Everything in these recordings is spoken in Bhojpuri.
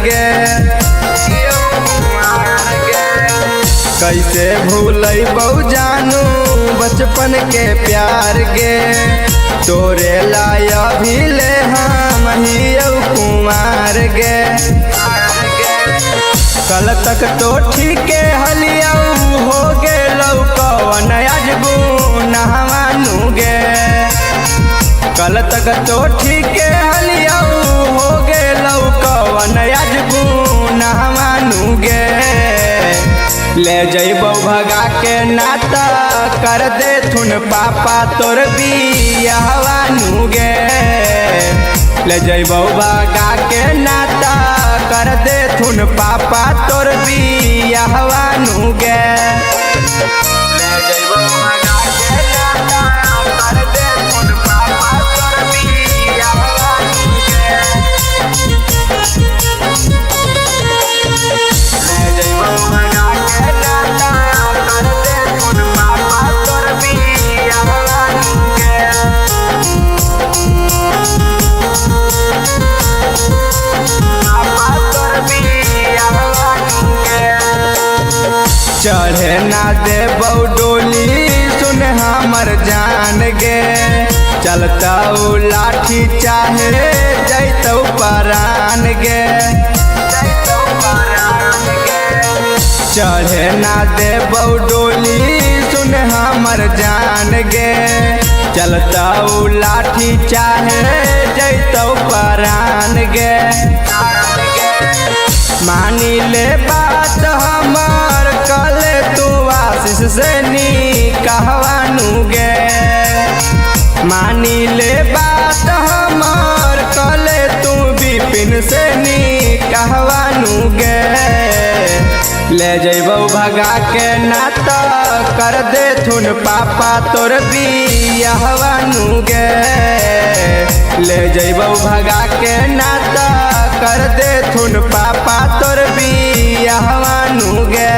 गे। कैसे भूलैबौ जानू बचपन के प्यार गे। तोरे लाया भी ले हम हियौ कुमार गे। कल तक तो ठीके हलियौ हो गेलौ कवन अजबू नहवानू गे। कल तक तो ठीके हलियौ हो गेलौ कवन अजबू नहवानू गे। ले जइबौ भगा के नाता कर दे थुन पापा तोर बियाहवानू गे। ले जइबौ भगा के नाता कर दे थुन पापा तोर बियाहवानू गे। ले जइबौ भगा के नाता कर दे थुन पापा तोर बियाहवानू गे। ले जइबौ भगा चढ़े ना देबौ डोली सुन हमर जान गे। चलता लाठी चाहे जैतौ परान गे। चढ़े ना देबौ डोली सुन हमर जान गे। चलता लाठी चाहे जैतौ परान गे। मानी ले बात हमर कले तू आशीष से निकहवानू गे। मानी ले बात हमर कले तू विपिन से निकहवानू गे। ले जइबौ भगा के नाता कर दे थुन पापा तोर बियाहवानू गे। ले जइबौ भगा के नाता कर दे थुन पापा तोर बियाहवानू गे।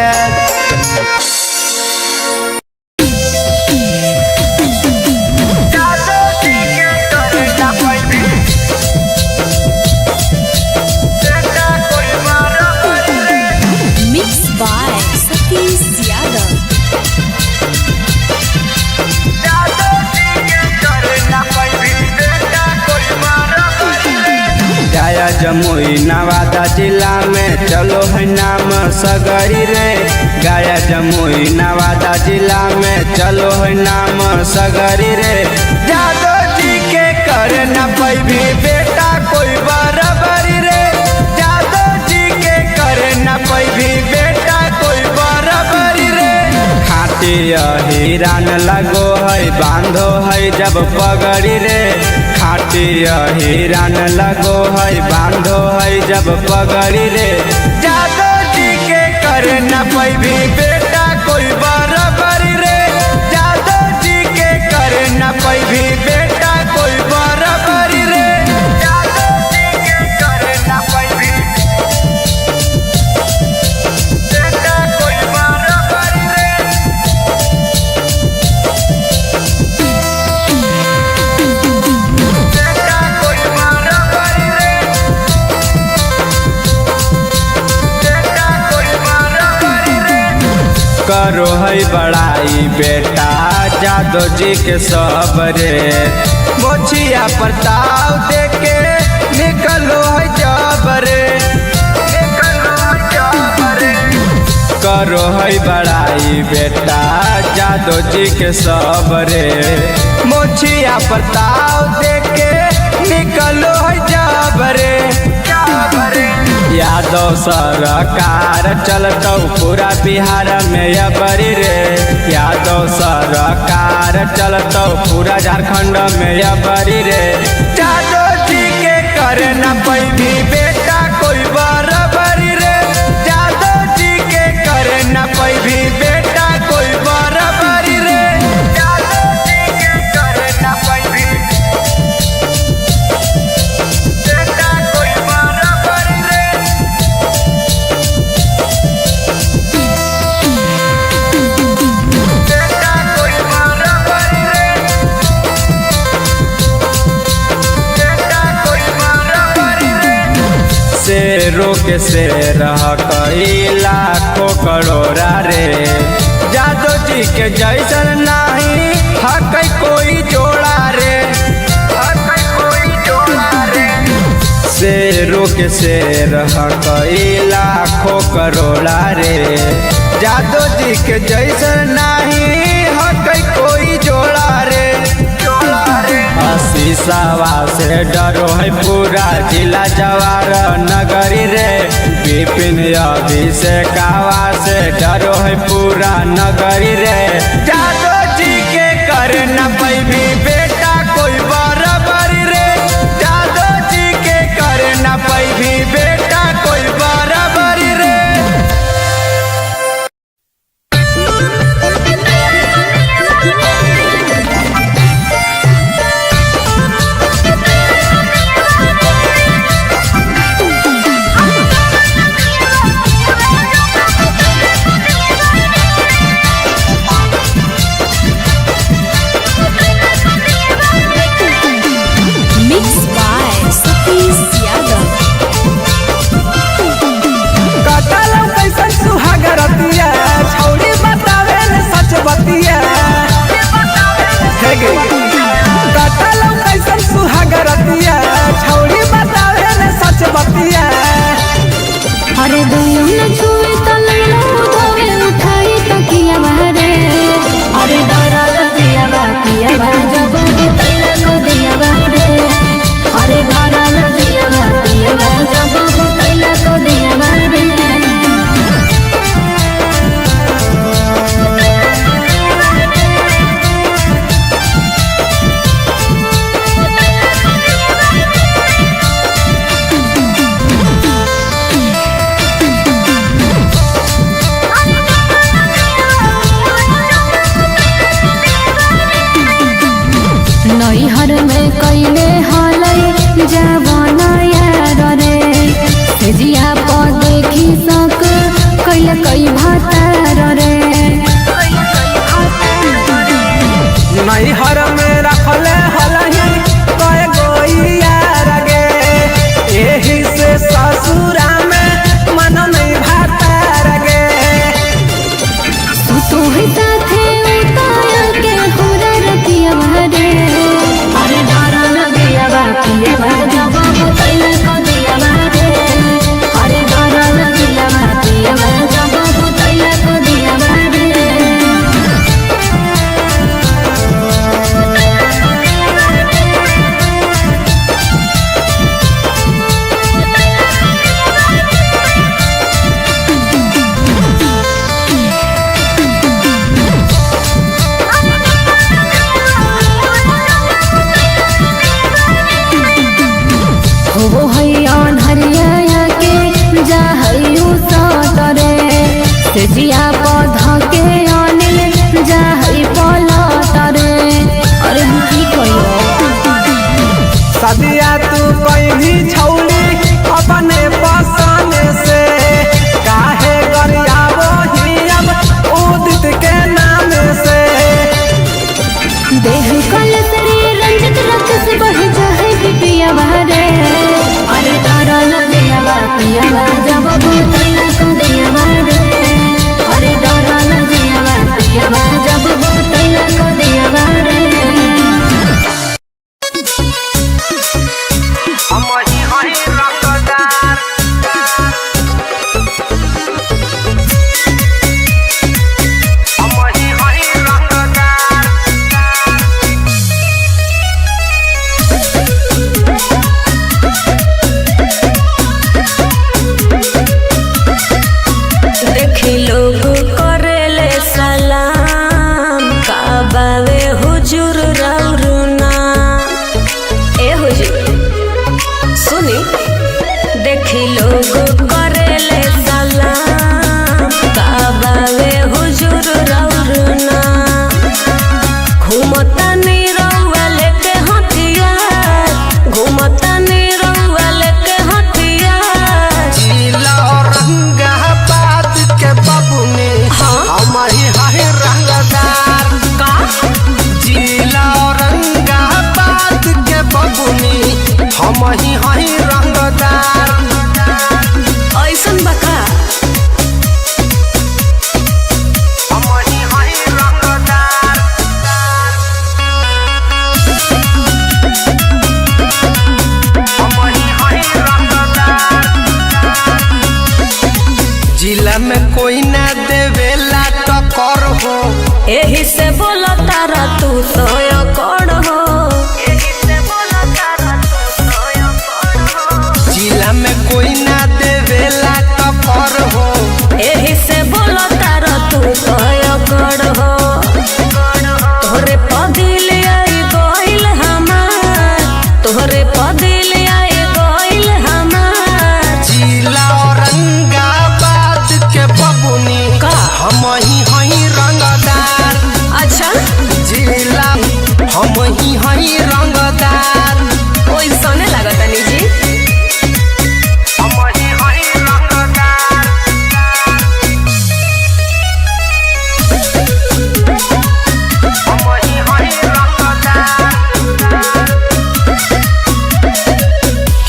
जमुई नवादा जिला में चलो है नाम सगरी रे। गया जमुई नवादा जिला में चलो है नाम सगरी रे। जादो जी के कर न पैभी बेटा कोई बराबरी रे। जादो जी के कर न पैभी बेटा कोई बराबरी रे। खाटी हिरान लगो है बांधो है जब पगड़ी रे। खाटी हिरान लगो है बांधो है जब पगड़ी रे। जादो जी के कर न पैभी बेटा कोई बराबरी रे। जादो जी के कर न पैभी बेटा कोई बराबरी रे। जादो जी के कर न पैभी बेटा कोई बराबरी रे। करो है बड़ाई बेटा जादो जी के सबरे। मोछिया प्रताप देके निकलो है जबरे। करो है बड़ाई बेटा जादो जी के सबरे। मोछिया प्रताप देके निकलो है जबरे। यादव सरकार चलतौ पूरा बिहार में अबरी रे। यादव सरकार चलतौ पूरा झारखंड में अबरी रे। जादो जी के कर न पैभी बेटा कोई बराबरी रे। जादो जी के कर न पैभी बेटा कोई बराबरी रे। जादो जी के कर न पैभी बेटा कोई बराबरी रे। बेटा कोई बराबरी रे। शेरों के शेर कई लाखों करोड़ा रे। जादो जी के जैसन नहीं हक कोई जोड़ा रे, हक कोई जोड़ा रे। शेरों के शेर कई लाखों करोड़ा रे। जादो जी के जैसन नहीं हक कोई जोड़ा रे। शीशावा से डरो है पूरा जिला जवार नगरी रे। विपिन अभिषेकावा से डरो है पूरा नगरी रे। जादो जी के कर न पैभी बेटा कोई बराबरी रे। जादो जी के कर न पैभी बेटा कोई बराबरी रे। अरे दुनिया न छुए तो लैला उठावे उठाई तो किया बारे। अरे डरा दिया बातिया बा जब तैला को दिया बारे। अरे डरा दिया बातिया बा जब तैला को दिया बारे। नैहर में कैले हलै जवाना यार रे। सेजिया पर देखी सक कैले कई भातार रे। नैहर में रखले हलही कय गो यार गे। एही से ससुरा में मन नहीं भातार गे। तू ही साथे उताया के हमरा रतिया भरे। अरे डरा दिया बातिया बा जब तैला को दिया बारे। अरे डरा दिया बातिया बा जब तैला को दिया बारे। हो हैन हरिया के जाहयू सतरे। सेजिया पध के अनिल जाहई पलतरे। अरे हम की कहियो सदिया तू कहीं छौली अपने पसंद से। काहे गरियावो ही अब उदित के नाम से। देह कल सरी रंजित रक्त से बढ़ जाए पिपिया बहरे। अरे डरा दिया बातिया बा जब तैला को दिया बारे। अरे डरा दिया बातिया बा जब तैला को दिया बारे। हम ही रंगदार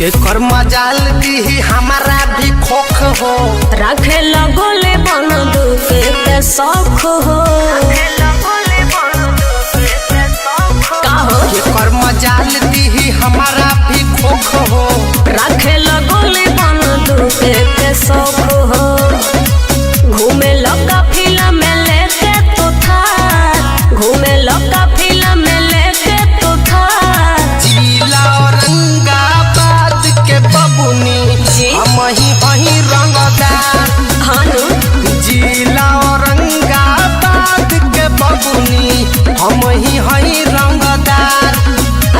के कर मजाल दी हमारा भी खोख हो रखे लगोले बंदूक के शौक हो के कर मजाल दी हमारा भी खोख हो रखे लगोले बंदूक के शौक हो घूमे लगा फिल्म में लेके तो था घूमे लगा फिल्म में लेके तो था जिला औरंगाबाद के बबुनी हम ही रंगदार हानु जिला औरंगाबाद के बबुनी हम ही रंगदार।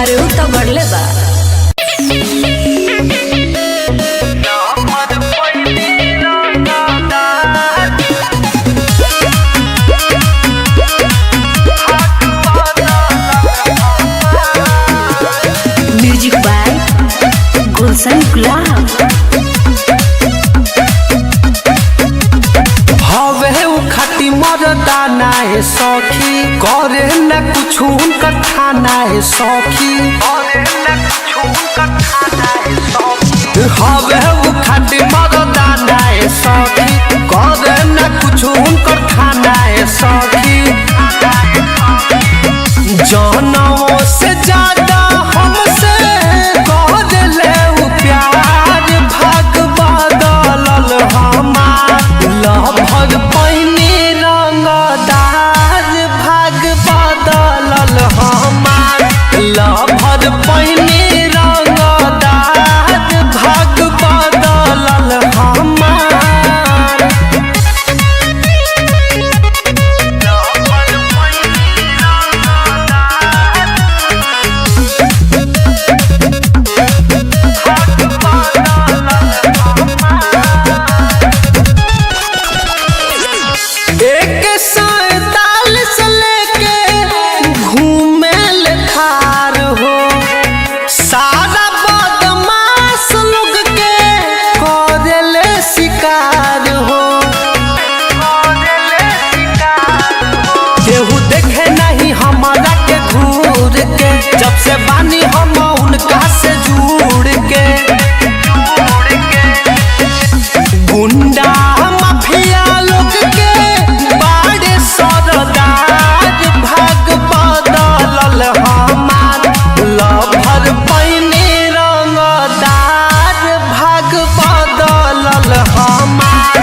अरे उ तो बढ़ले बा म्यूजिक बाय गुलशन गुलाब हवे उ खाटी मरदाना है सखी करे न कुछ उनका खाना है सखी हवे उ खाटी मरदाना है सखी करे न कुछ उनका खाना है सखी जानों से ज्यादा हमसे कर ले उ प्यार भाग बदलल हमार लभर पैनी रंगदार भाग बदलल हमार लभर पैनी रंगदार भाग बदलल हमार। एक साल से लेके घूमे लेखार हो सारा बदमाश लोग के करेले शिकार हो केहू देखे नहीं हमारा के घूर के जब से बानी हम उनका से जुड़ के गुंडा माफिया लोग के बाड़े सरदार भाग बदलल हमार लभर पैनी रंगदार भाग बदलल हमार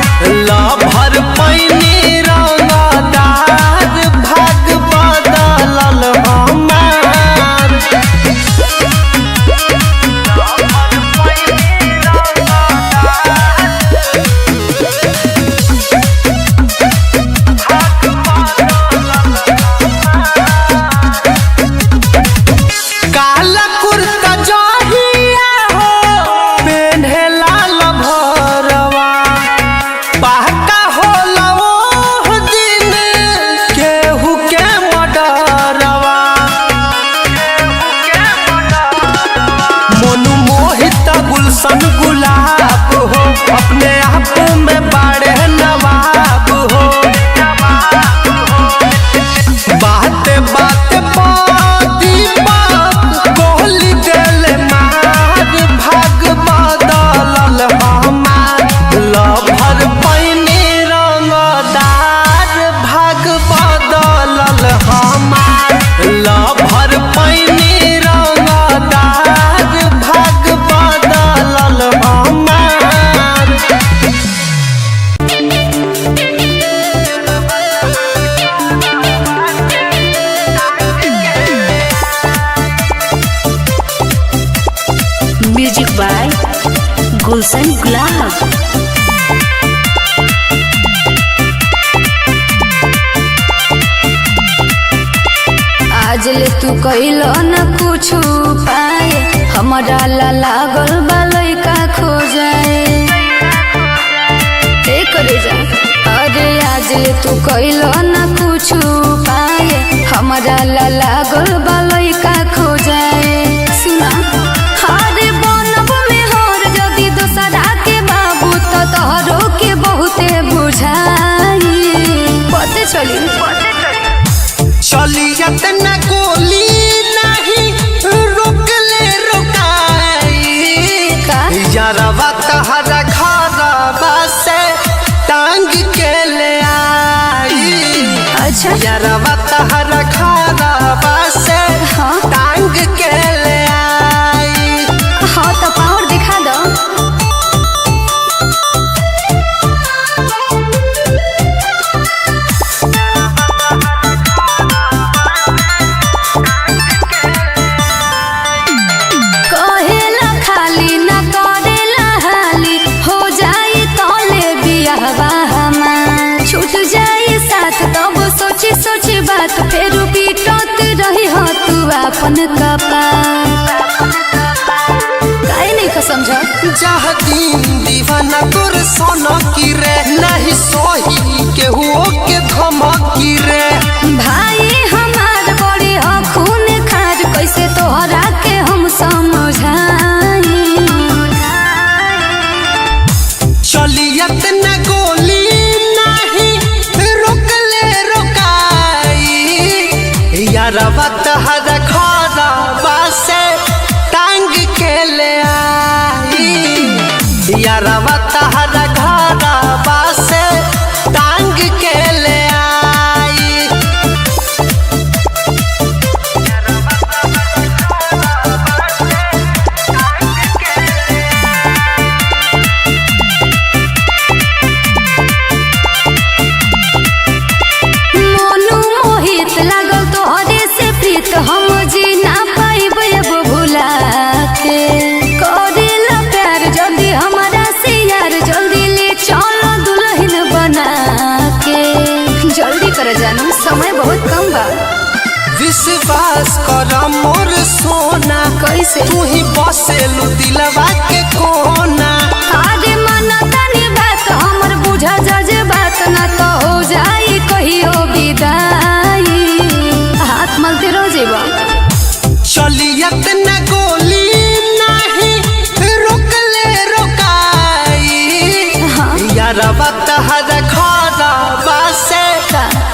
लभर पैनी रंगदार भाग बदलल हमार। काला कुर्ता जहिया हो पेन्हेला लभरवा पहका होला ओह दिन केहू के मडरवा मोनू मोहित गुलशन गुलाब हो अपने आप में बड़े नवाब हो बात बात कोहली दिल मार भाग बदलल हमार लभर पैनी रंगदार भाग बदलल हमार लभर पैनी रंगदार भाग बदलल हमार। म्यूजिक बाय गुलशन गुलाब आज ले तू कइलो न कुछ पाए हमरा ला लागल बा लइका खो जाए हे करे जा अरे आज ले तू कइलो न कुछ पाए हमरा ला लागल बा लइका खो जाए सुना हारे बनब में हर जदी दोसरा के बाबू तो तोहरो के बहुते बुझाई पते चली चलियत न गोली नहीं रोकले रोकाई यारवा तहरा घरवा से टांग के ले आई। अच्छा यारवा तहरा घरवा से टांग के ले आई। हाँ तो पावर दिखा दो। कहेला खाली ना करेला हाली, हो जाई तोले बियाहवा हमार। छूट जाई साथ तब सोची सोची बात, फिर पीटत रही हो तू अपन कपार। काहे नहीं को समझा? जह दिन दीवाना तोर सोना की रे, नहीं सोही केहू के धमकी रे। भाई हमार बड़ी हो खून खार, कैसे तोहरा के हम समझाई। चलियत न गोली नहीं रोकले रोकाई। यारवा तहरा घरवा से टांग के ले आई। यारवा तहरा घरवा से टांग के ले आई। मोनू मोहित लागल तोहरे से प्रीत, हम जी ना पाइब अब भुला के। करेला प्यार जल्दी हमारा से यार, जल्दी ले चलो दुल्हन बना के। जल्दी कर जानू, समय बहुत कम बा। विश्वास कर मोर सोना, कैसे? तू ही बसेलू दिलवा के कोना। आगे माना तानी बात हमर बुझा जज बात, ना तो हो जाई कहियो विदाई। हाथ मलते रोजे बा। चलियत न गोली नहीं रोकले रोकाई। यारवा तहरा घरवा से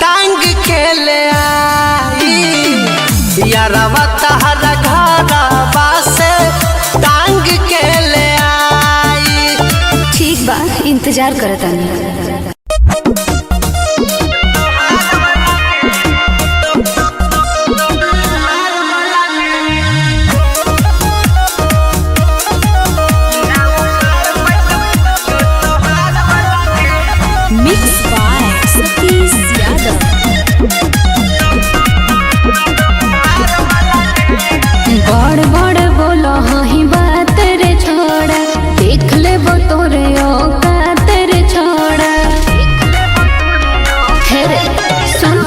टांग के ले आई। यारवा तहरा घरवा से टांग के ले आई। ठीक बा, इंतजार करतानी। Mix by Satish Yadav. बड़ बड़ बोलो ही बात रे छोड़ा, देख ले वो तोरे औकात रे छोड़ा। हे रे सुन,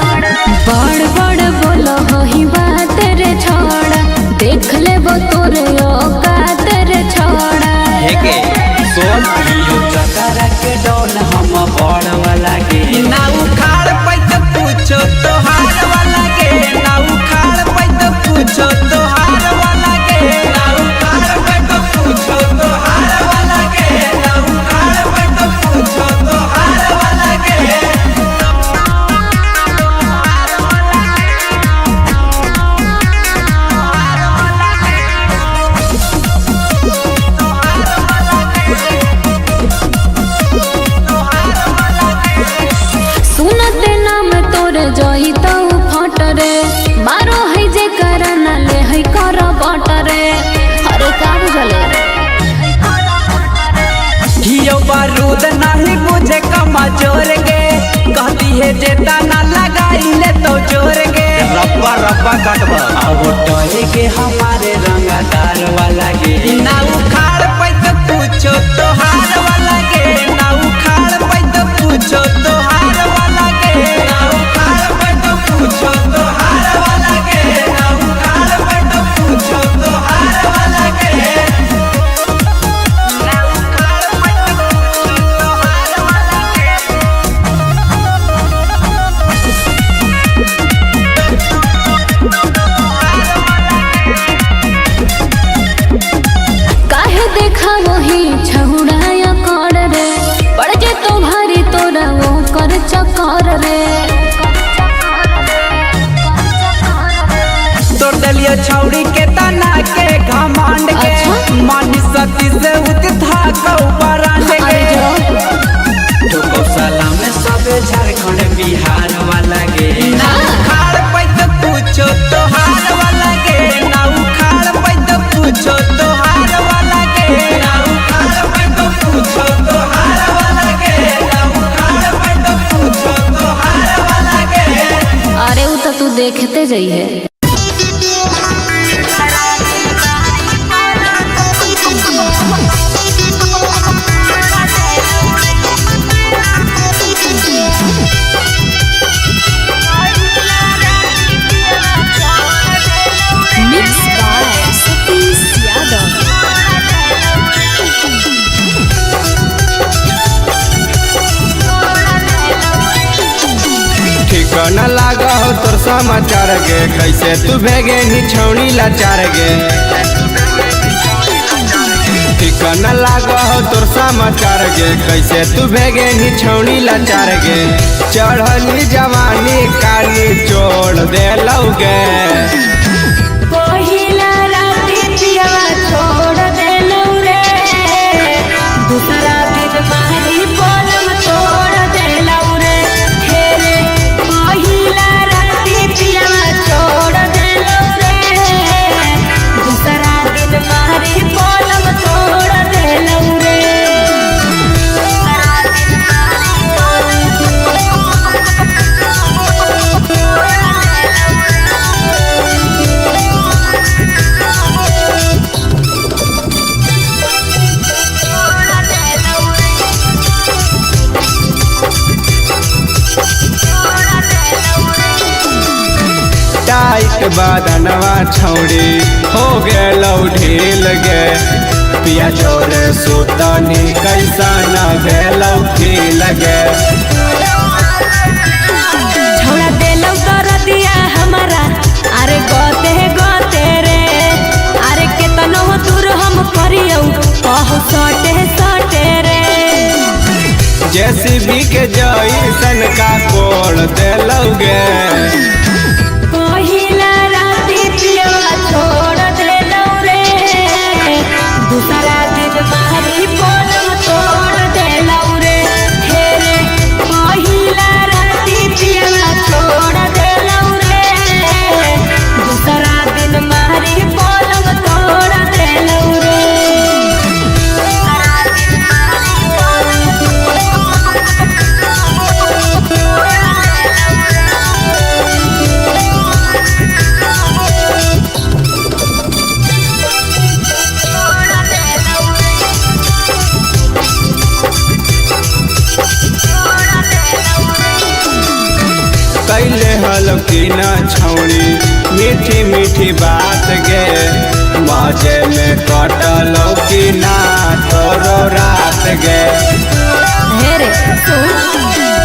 बड़ बड़ बोलो ही बात रे छोड़ा, देख ले वो तोरे औकात रे छोड़ा। हेगे सोन यो चकरा के डोन हम बड़ वाला के ना उखाड़ पैत पूछो तोहार वाला के। ना उखाड़ पैत पूछो तोहार वाला के। ना उखाड़ पैत पूछो तोहार वाला के। ना उखाड़ पैत पूछो तोहार वाला के। सुनते नाम तोरे जोई तो फट रे, मारो है जे करना ले है कर बट रे। अरे का बुझले? हियो बारूद नहीं बुझे कमजोर के, कहती है जेता ना लगाई ले तो जोर के। रब्बा रब्बा कटबा आओ टोले के हमारे रंगदार वाला के। ना उखाड़ पैत पूछो तोहार वाला के। ना उखाड़ पैत पूछो तोहार वाला के। ना उखाड़ पैत पूछो तोहार वाला के। ना उखाड़ पैत पूछो तोहार वाला के। ना उखाड़ पैत पूछो तोहार वाला काहे देख सती से उठा बरांड गे तो गौशाला में सब झारखंड बिहार वाला गे ना उखाड़ पैत पूछो तोहार वाला गे ना उखाड़ पैत पूछो तोहार वाला गे ना उखाड़ पैत पूछो तोहार वाला गे ना उखाड़ पैत पूछो तोहार वाला गे। अरे वो तो तू देखते जाइए। ठिकाना लागा हो तोर समाचार गे कैसे तू भेगे निछौनी लाचार गे ठिकाना लागा हो तोर समाचार गे कैसे तू भेगे निछौनी लाचार गे चढ़ली जवानी काली चोड़ दे लौगे पहिला राती पियवा छोड़ देलौ रे दूसरा दिन मारी पलंग तोड़ देलौ रे हे रे पहिला राती पियवा छोड़ देलौ रे दूसरा दिन मारी पलंग तोड़ देलौ रे। टाइट बादनवा छौड़ी हो गेलौ ढील गे पिया जोरे सुतनी कैसा न भेलौ खिल गे छोड़ा देलौ दरदिया हमारा अरे गोते गोते रे अरे केतनो दूर हम करियौ कहो सटे सटे रे जेसीबी के जैसन का कोड़ देलौ गे पहिला राती पियवा छोड़ देलौ रे दूसरा दिन मारी पलंग तोड़ देलौ रे हे रे पहिला राती पियवा छोड़ देलौ रे दूसरा दिन मारी पलंग तोड़ देलौ रे। कैले हल की न छौड़ी मीठी मीठी बात गे मजे में कटलौ की ना तोरो रात गे हे रे सुन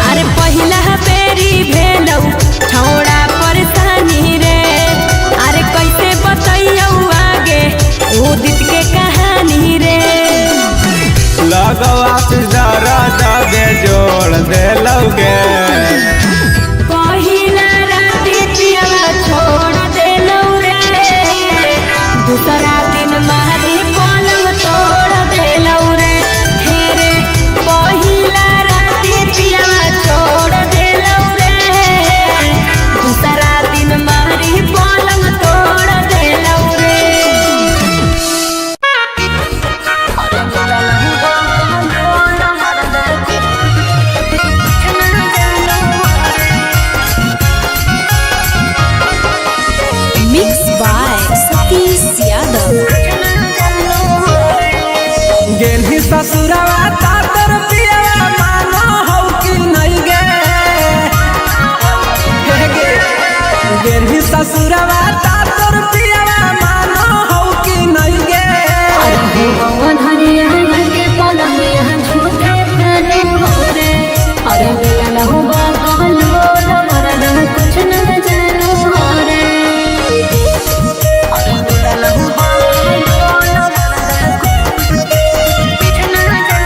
अरे पहिला बेरी भेलौ छौड़ा परेशानी रे अरे कैसे बतैयौ आगे ओ दित के कहानी रे लगवा से जरा दबे जोड़ देलौ गे पहिला राती पियवा छोड़ देलौ रे दूसरा दिन मारी पलंग तोड़ देलौ रे हे रे पहिला राती पियवा छोड़ देलौ रे दूसरा दिन मारी पलंग तोड़ देलौ रे। Mixed by Satish Yadav. गेली ससुरवा तातर पियवा मानो हौ कि नहीं गे गेली ससुरवा तातर पियवा मानो हौ कि नहीं गे भगवान हरिया के पलंग यहाँ झूठे खाने हो रे अरे मिला न हुआ कहलो न मरना कुछ न जानो हो रे अरे मिला न हुआ कहलो न मरना कुछ न जानो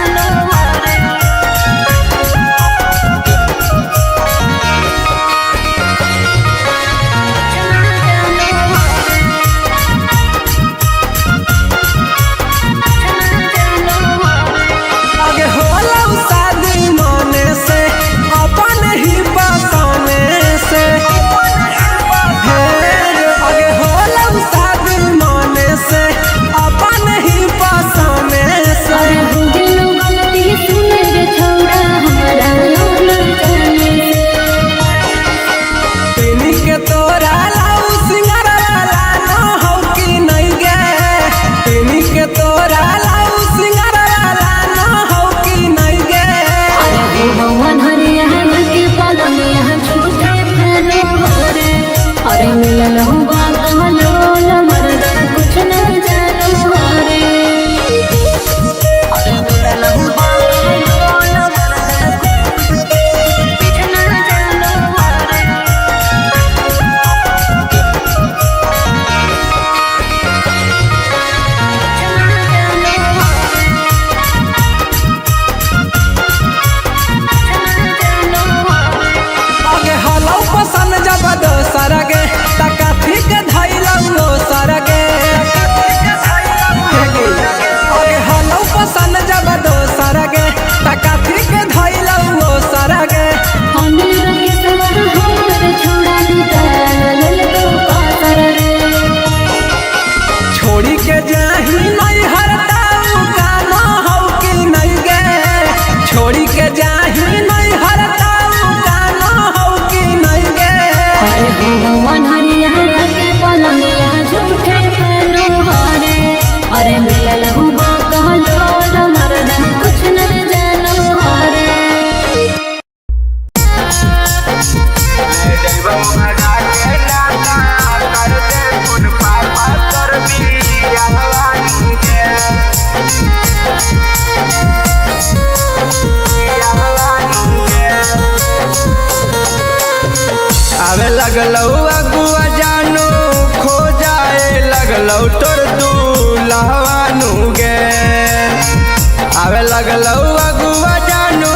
लगलौ अगुआ जानू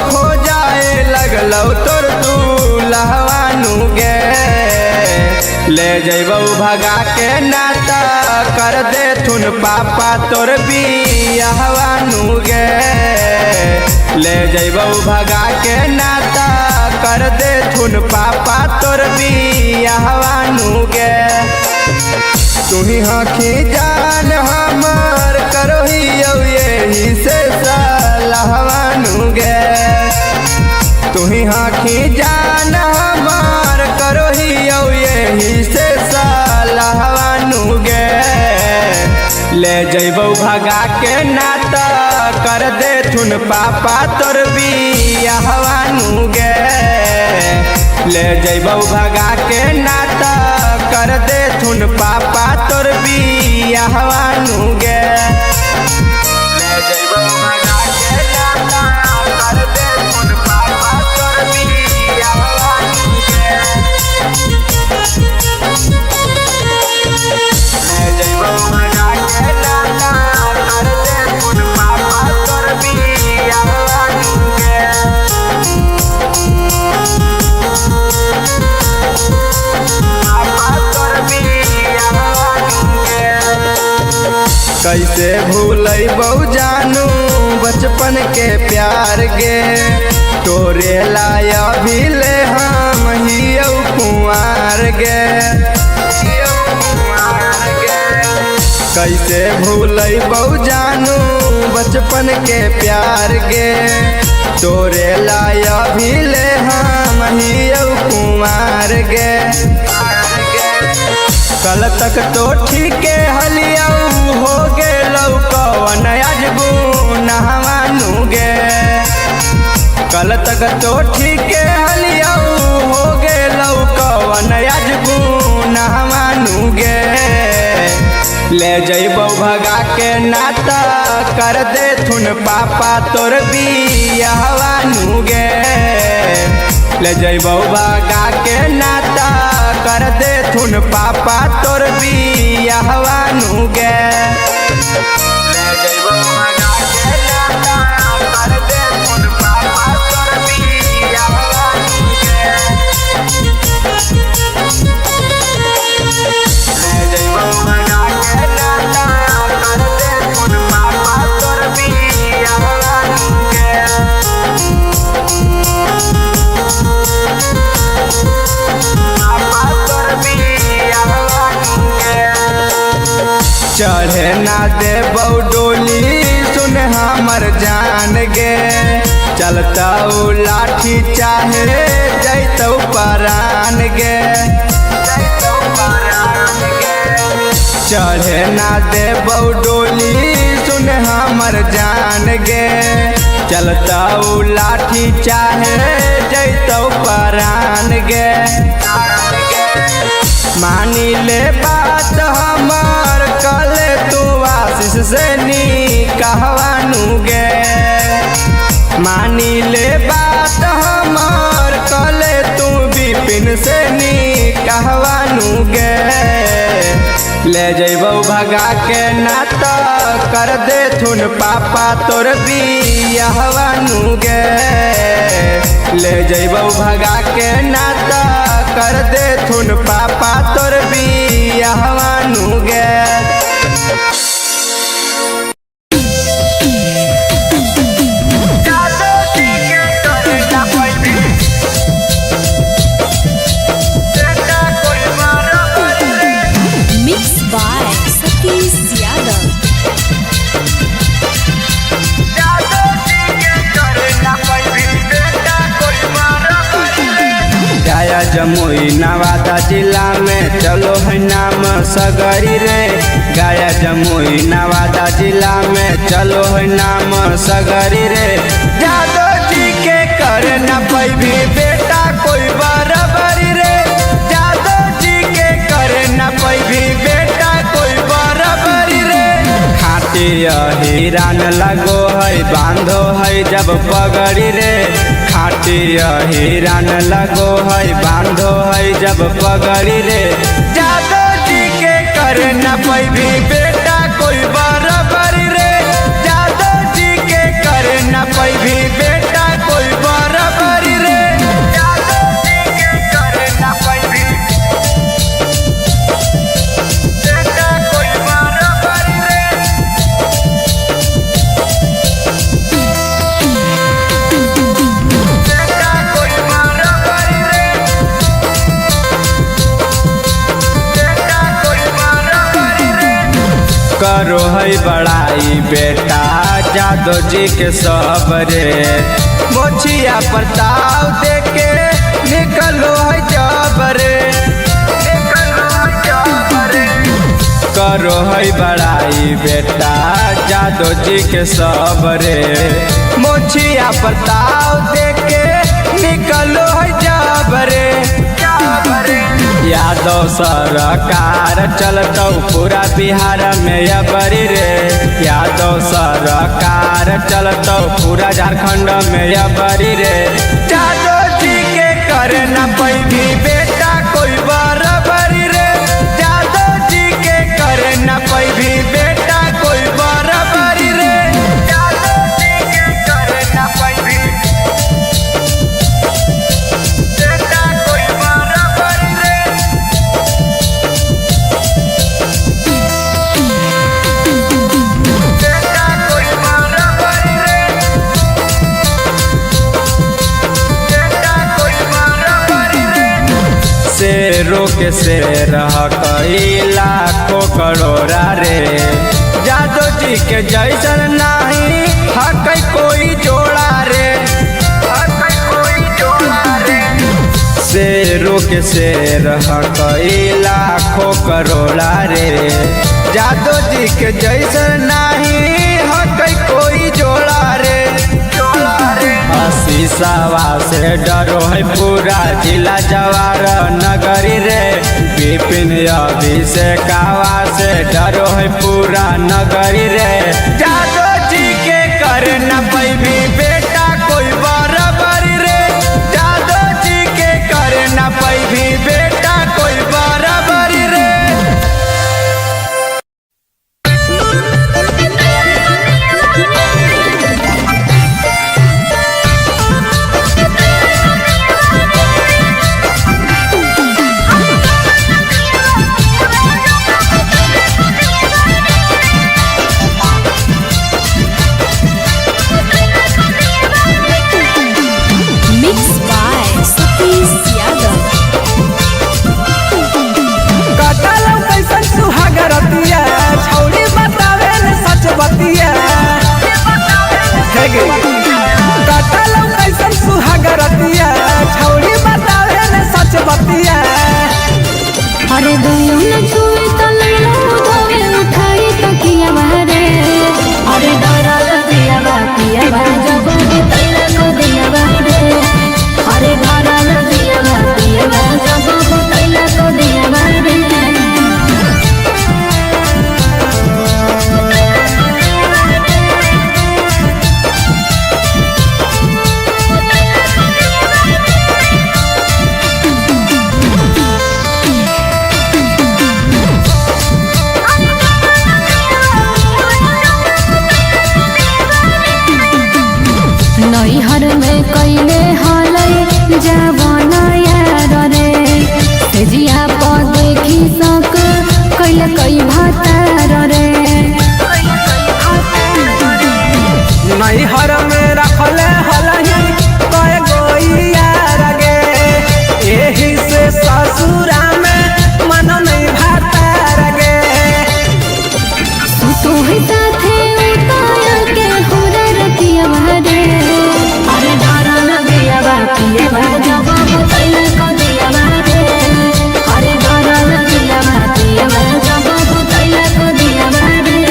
खो जाए लगलौ तोर तू लहवानू गे ले जैबौ भगा के नाता कर दे थुन पापा तोर बियाहवानू गे ले जैबौ भगा के नाता कर दे थुन पापा तोर बियाहवानू गे तुही आँखी जान हमार करोही यही से सलाहवानू गे तुही आँखी जान हमार करोही यही से सलाहवानू गे ले जैबौ भगा के नाता कर दे थुन पापा तोर बियाहवानू गे ले जैबौ भगा के नाता कर दे थुन पापा तोर बियाहवानू गे ले जैबौ भगा के नाता कर दे थुन पापा तोर बियाहवानू गे ले जैबौ भगा के नाता कर दे थुन पापा तोर बियाहवानू गे कैसे भूलैबौ जानू बचपन के प्यार गे तोरे लाया भी ले हम हियौ कुंवार गे कैसे भूलैबौ जानू बचपन के प्यार गे तोरे लाया भी ले हम हियौ कुंवार गे कल तक तो ठीके हलियौ हो गेलौ कवन आज गुनाहवानू गे कल तक तो ठीके हलियौ हो गेलौ कवन आज गुनाहवानू गे ले जैबौ भगा के नाता कर दे थुन पापा तोर बियाहवानू गे ले जैबौ भगा के नाता कर दे थुन पापा तोर बियाहवानू गे ले जैबौ भगा के नाता कर दे थुन पापा तोर बियाहवानू गे ले जैबौ भगा के नाता कर दे थुन पापा तोर बियाहवानू गे चढ़े ना देबौ डोली सुन हमर जान गे चलता लाठी चाहे जैतौ परान गे चढ़े ना देबौ डोली सुन हमर जान गे चलता लाठी चाहे जैतौ परान गे मानी ले बात हमार कले तू आशीष से निकाहवानू गे मानी ले बात हमार कले तू विपिन से निकाहवानू गे ले जैबौ भगा के नाता कर दे थुन पापा तोर बियाहवानू गे ले जैबौ भगा के नाता कर दे थुन पापा तोर बियाहवानू गे Mixed by Satish Yadav. गया जमुई नवादा जिला में चलो है नाम सगरी रे गया जमुई नवादा जिला में चलो है नाम सगरी रे जादो जी के कर न पैभी बेटा कोई बराबरी रे जादो जी के कर न पैभी बेटा कोई बराबरी रे खाती हिरान लगो है बांधो है जब पगड़ी रे खाती हिरान लगो है बांधो है जब पगड़ी रे जादो जी के कर न पैभी बेटा कोई बराबरी रे जादो जी के कर करो है बड़ाई बेटा जादो जी के सबरे मोछिया प्रताप देके निकलो है जबरे करो है बड़ाई बेटा जादो जी के सबरे मोछिया प्रताप देके निकलो है जबरे यादव सरकार चलतौ पूरा बिहार में अबरी रे यादव सरकार चलतौ पूरा झारखंड में अबरी रे जादव जी के करे न पैदी बेटा कोई बराबरी रे जादव जी के करे न पैदी बेटा कोई बराबरी रे जादव जी के करे न पैदी बेटा कोई बराबरी रे बेटा कोई बराबरी रे बेटा कोई बराबरी रे शेरों के शेर कई लाखों करोड़ा रे जादव जी के जैसन नहीं हक कोई जोड़ा रे हक कोई जोड़ा रे शेरों के शेर कई लाखों करोड़ा रे जादव जी के जैसन नहीं हक कोई जोड़ा रे शीशावा से डरो है पूरा जिला जवार नगरी रे विपिन अभिषेकावा से डरो है पूरा नगरी रे जादव जी के करे न पैबी बेटा कोई बराबरी रे जादव जी के करे न पैबी बेटा कोई बराबरी रे Mixed by Satish Yadav. कटलौ कैसन सुहागरतिया छौड़ी बतावे न सच बतिया हे गे कटलौ कैसन सुहागरतिया छौड़ी बतावे न सच बतिया अरे गयो न छुए तो लैलो धोवे उठाई तकिया बारे अरे डरा लगिया बाकिया बा जब तैला को दिया बारे अरे डरा लगिया बाकिया बा जब तैला को दिया बारे नैहर में कैले हलै जवाना यार रे सेजिया पर देखी सक कैले कई भातार रे नैहर में रखले हलही कय गोइया गे एही से ससुरा में मन नहीं भाता गे सुतो है साथे उताया के होरा रतिया बारे अरे डरा लगिया बाकिया बा जब तैला को दिया बारे अरे डरा लगिया बाकिया बा जब तैला को दिया बारे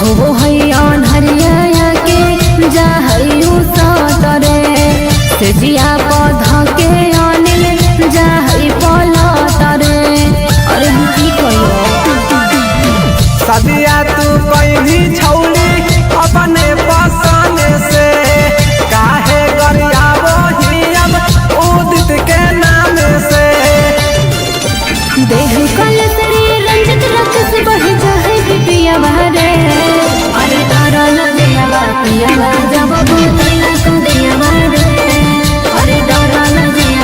हो हैन हरिया के जाहयु सतरे सेजिया पौधा के अनिल जाहई पलतरे अरे की कहियो सदिया तू कहीं छौली अपने पसंद से काहे गरियावो ही अब उदित के नाम से देह कल सरी रंजित रक्त से बढ़ जाए पिया बारे अरे डरा लगिया बाकिया बा जब तैला को दिया बारे अरे डरा लगिया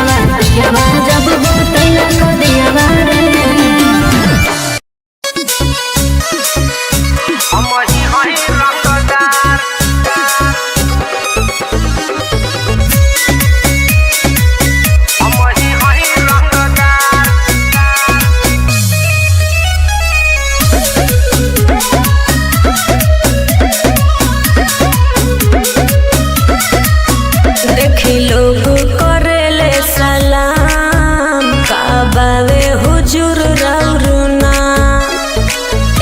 हुजूर रौरुना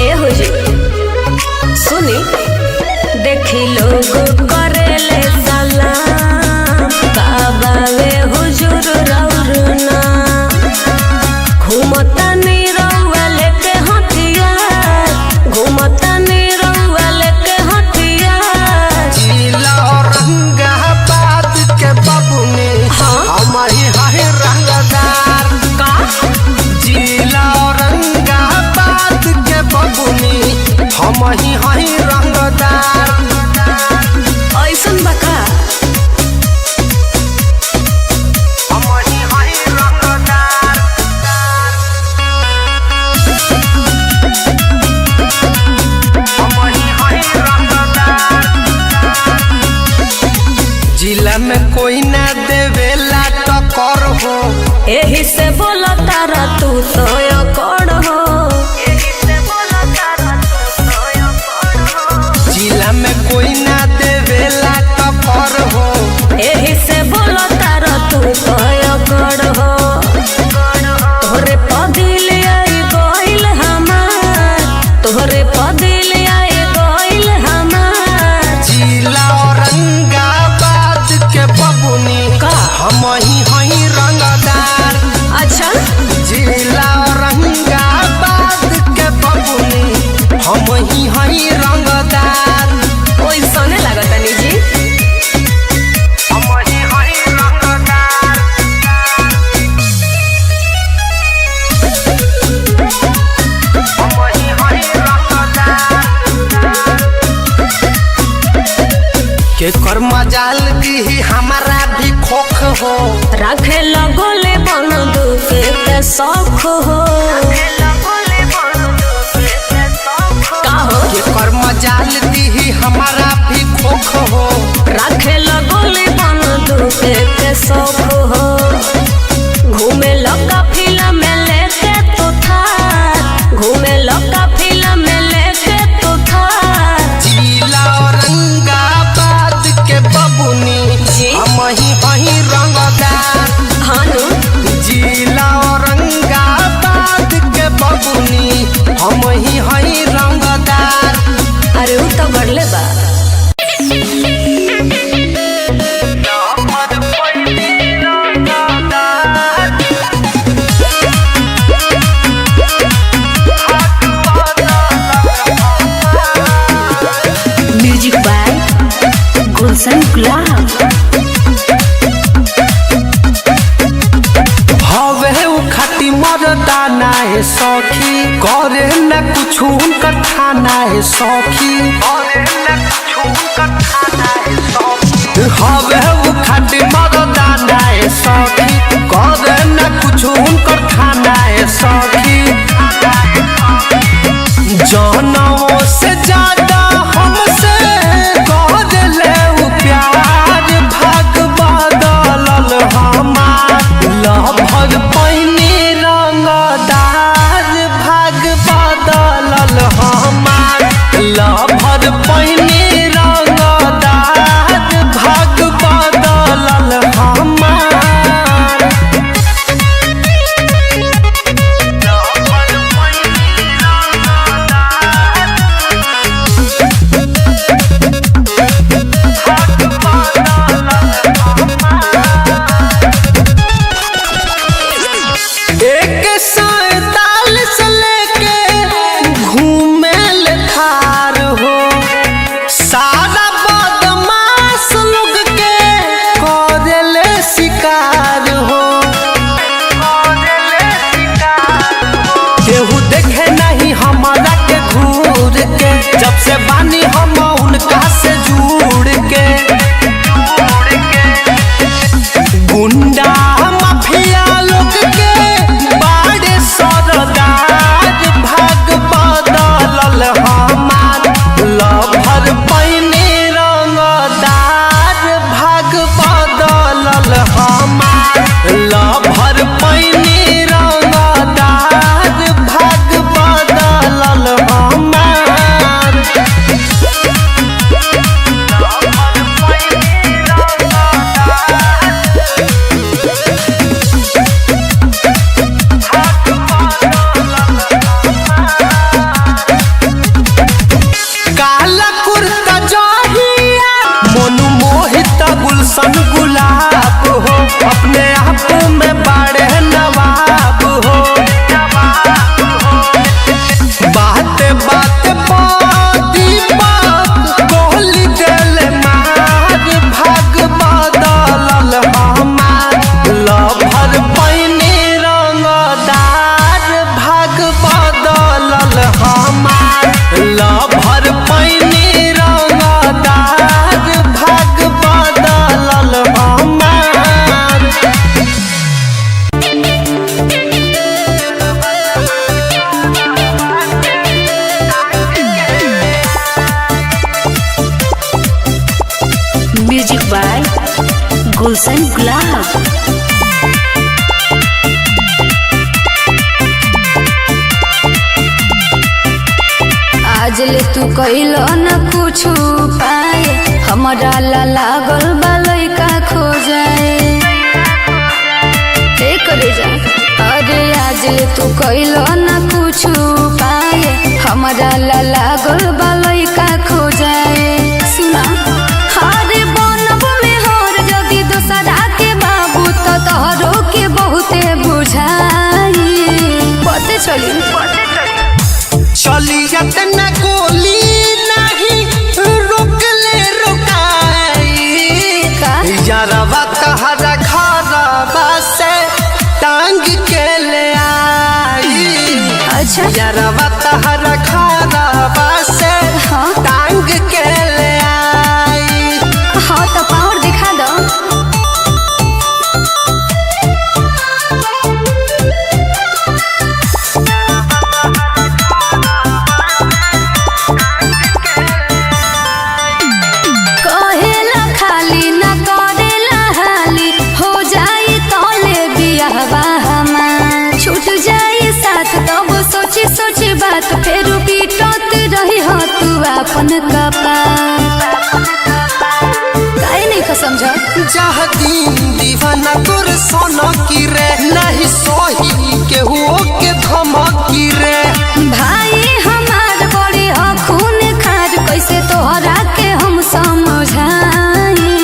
ए हुजूर सुनी देखी लोग करेले सलाम बाबा वे हुजूर रौरुना घूमता नीरौआ लेके हथियार घूमता नीरौआ लेके हथियार जिला औरंगाबाद के बबुनी हमारी है रंगदार का जिला औरंगाबाद के बबुनी हमारी है रंगदार ऐसन बका हमारी है रंगदार हमारी है रंगदार जिला में कोई ना देवेला टक्कर हो एही से बोला तारा तू तो कौन हो जिला में कोई ना देवेला टक्कर हो एही से बोला तारा तू तो कौन हो तोहरे पदिल आई गइल हमार तोहरे पदिल आई गइल हमार जिला औरंगाबाद के बबुनी का हम ही हई रंगदार अच्छा जिला औरंगाबाद के बबुनी हम ही हई रंगदार ओइसने लागता नी जी हम ही हई रंगदार हम ही हई रंगदार के कर मजाल दी हमारा भी खोख हो राखे लगोले बंदूक के शौक हो का हो के कर मजाल दी हमारा भी खोख हो राखे लगोले बंदूक के शौक हो घूमे लगा फिल्म में लेके तो था घूमे लगा फिल्म में लेके तो था जिला औरंगाबाद के बबुनी जी। हम ही हई रंगदार हानु जिला औरंगाबाद के बबुनी हम ही हई रंगदार अरे उ तो बढ़ले बा म्यूजिक बाय गुलशन गुलाब हवे उ खाटी मरदाना है सखी करे न कुछ उनकर खाना है सखी हवे उ खाटी मरदाना है सखी करे न कुछ उनकर खाना है सखी जानवों से ज्यादा हमसे कर ले उ प्यार भाग बदलल हमार लभर पैनी रंगदार भाग बदलल हमार लभर पैनी रंगदार भाग बदलल हमार एक साल से लेके घूमे ले थार हो सारा बदमाश लोग के करेले शिकार हो केहू देखे नहीं हमारा के घूर के जब से बानी हम उनका से जुड़ के गुंडा माफिया लोग के बाड़े सरदार भाग बदलल हमार लभर पैनी रंगदार भाग बदलल हमार लभर पैनी रंगदार भाग बदलल हमार तू कइलो न कुछ पाए, हमरा ला लागल बा लइका खो जाए। हे करे जा अरे आज तू कइलो न कुछ पाए, हमरा ला लागल बा लइका खो जाए। सुना हरे बनब में हर जदी दोसरा के बाबू तो तोहरो के बहुते बुझाई। पते चली न गोली नहीं रोकले रोकाई, यारवा तहरा घरवा से टांग के ले आई। अच्छा यारवा तहरा घरवा से टांग के ले आई। हाँ तो पावर दिखा दो। कहेला खाली न करेला हाली, हो जाई तोले बियाहवा हमार। छूट जाई साथ तब सोची सोची बात, फेर पीटत रही हो तू अपन कपार। काहे नहीं का समझ जह दिन दीवाना तोर सोना की रे, नहीं सोही केहू के धमकी रे। भाई हमार बड़े हो खून खार, कैसे तोहरा के हम समझाई।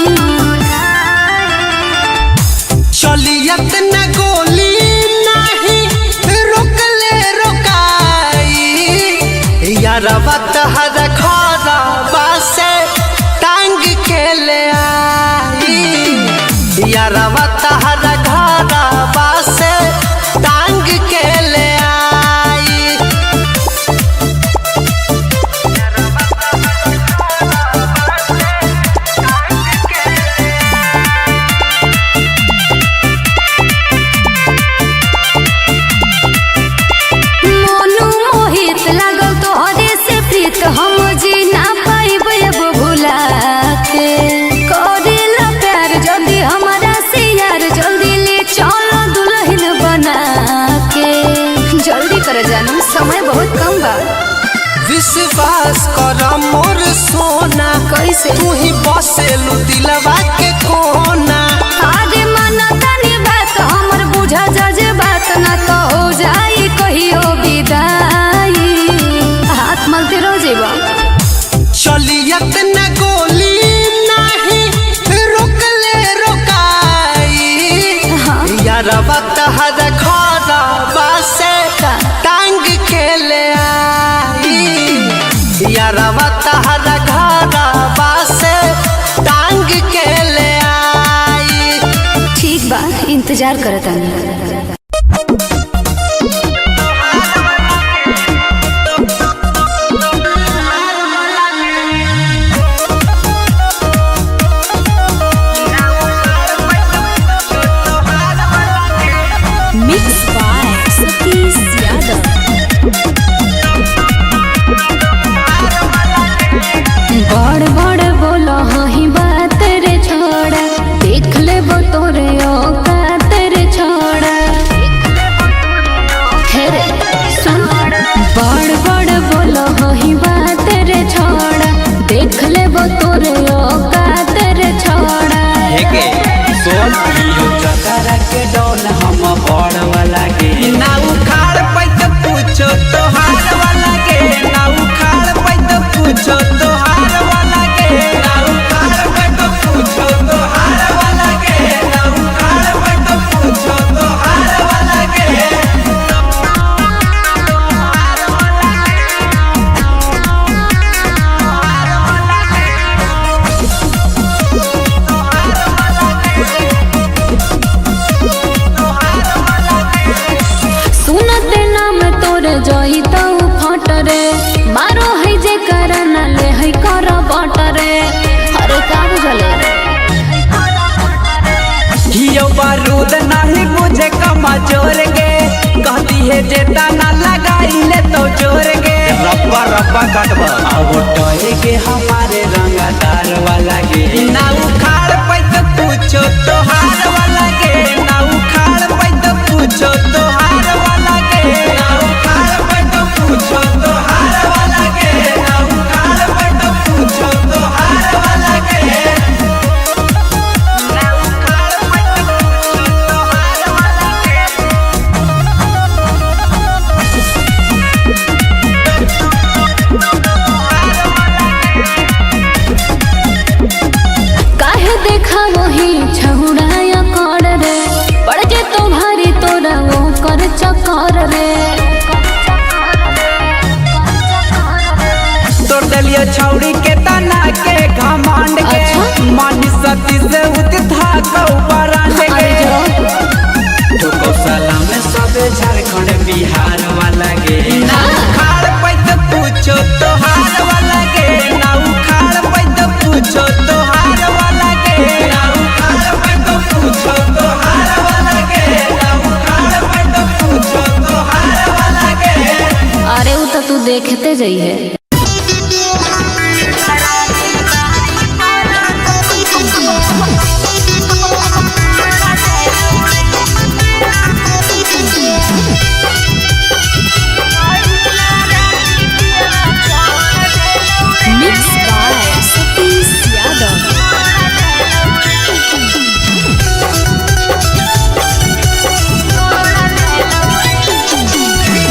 चलियत न गोली नहीं रोकले रोकाई, यारवा तहरा घरवा से टांग के ले आई। यारवा तहरा घरवा से टांग के ले आई। मोनू मोहित लागल तोहरे से प्रीत, हम जी ना पाइब अब भुला के। करेला प्यार जल्दी हमारा से यार, जल्दी ले चलो दुल्हन बना के। जल्दी कर जानू समय बहुत कम बा। विश्वास कर मोर सोना, कैसे तू ही बसेलू दिलवा के कोना। आगे माना तानी बात हमर बुझा जज बात, ना तो हो जाई कहियो विदाई। हाथ मलते रह जेबा। चलियत न गोली नहीं रोकले रोकाई, यारवा तहरा घरवा से टांग के ले आई। यारवा तहरा घरवा से टांग के ले आई। ठीक बा इंतजार करतानी। Mix by Satish Yadav. बड़ बड़ बोलो ही बात रे छोड़ा, देख ले वो तोरे औकात रे छोड़ा। हे रे सुन बड़ बड़ बोलो ही बात रे छोड़ा, देख ले वो तोरे औकात रे छोड़ा। हेगे सोन यो चतरा के डोल हम बड़ वाला के, ना उखाड़ पैत पूछो तोहार वाला के। ना उखाड़ पैत पूछो तोहार वाला के। ना उखाड़ पैत पूछो तोहार वाला के। ना उखाड़ पैत पूछो तोहार वाला के। सुनते नाम तोरे जोई तो फट रे, मारो है जे करना ले है कर बट रे। अरे का बुझले यो बारूद नहीं मुझे कमा जोर गे, कहती है जे दाना लगाई ले तो जोर गे। रब्बा रब्बा कटबा अब टोए के हमारे रंगदार वाला के। ना उखाड़ पैत पूछो तोहार वाला के। ना उखाड़ पैत पूछो तोहार वाला के। ना उखाड़ पैत पूछो तोहार वाला के। ना उखाड़ छौड़ी के तना के घमंड के मानी सती से उठा कौ बरांड के तो कौशला में सब झारखंड बिहार वाला गे ना उखाड़ पैत पूछो तोहार वाला गे ना उखाड़ पैत पूछो तोहार वाला गे ना उखाड़ पैत पूछो तोहार वाला गे ना उखाड़ पैत पूछो तोहार वाला गे। अरे वो तो तू देखते जाइए।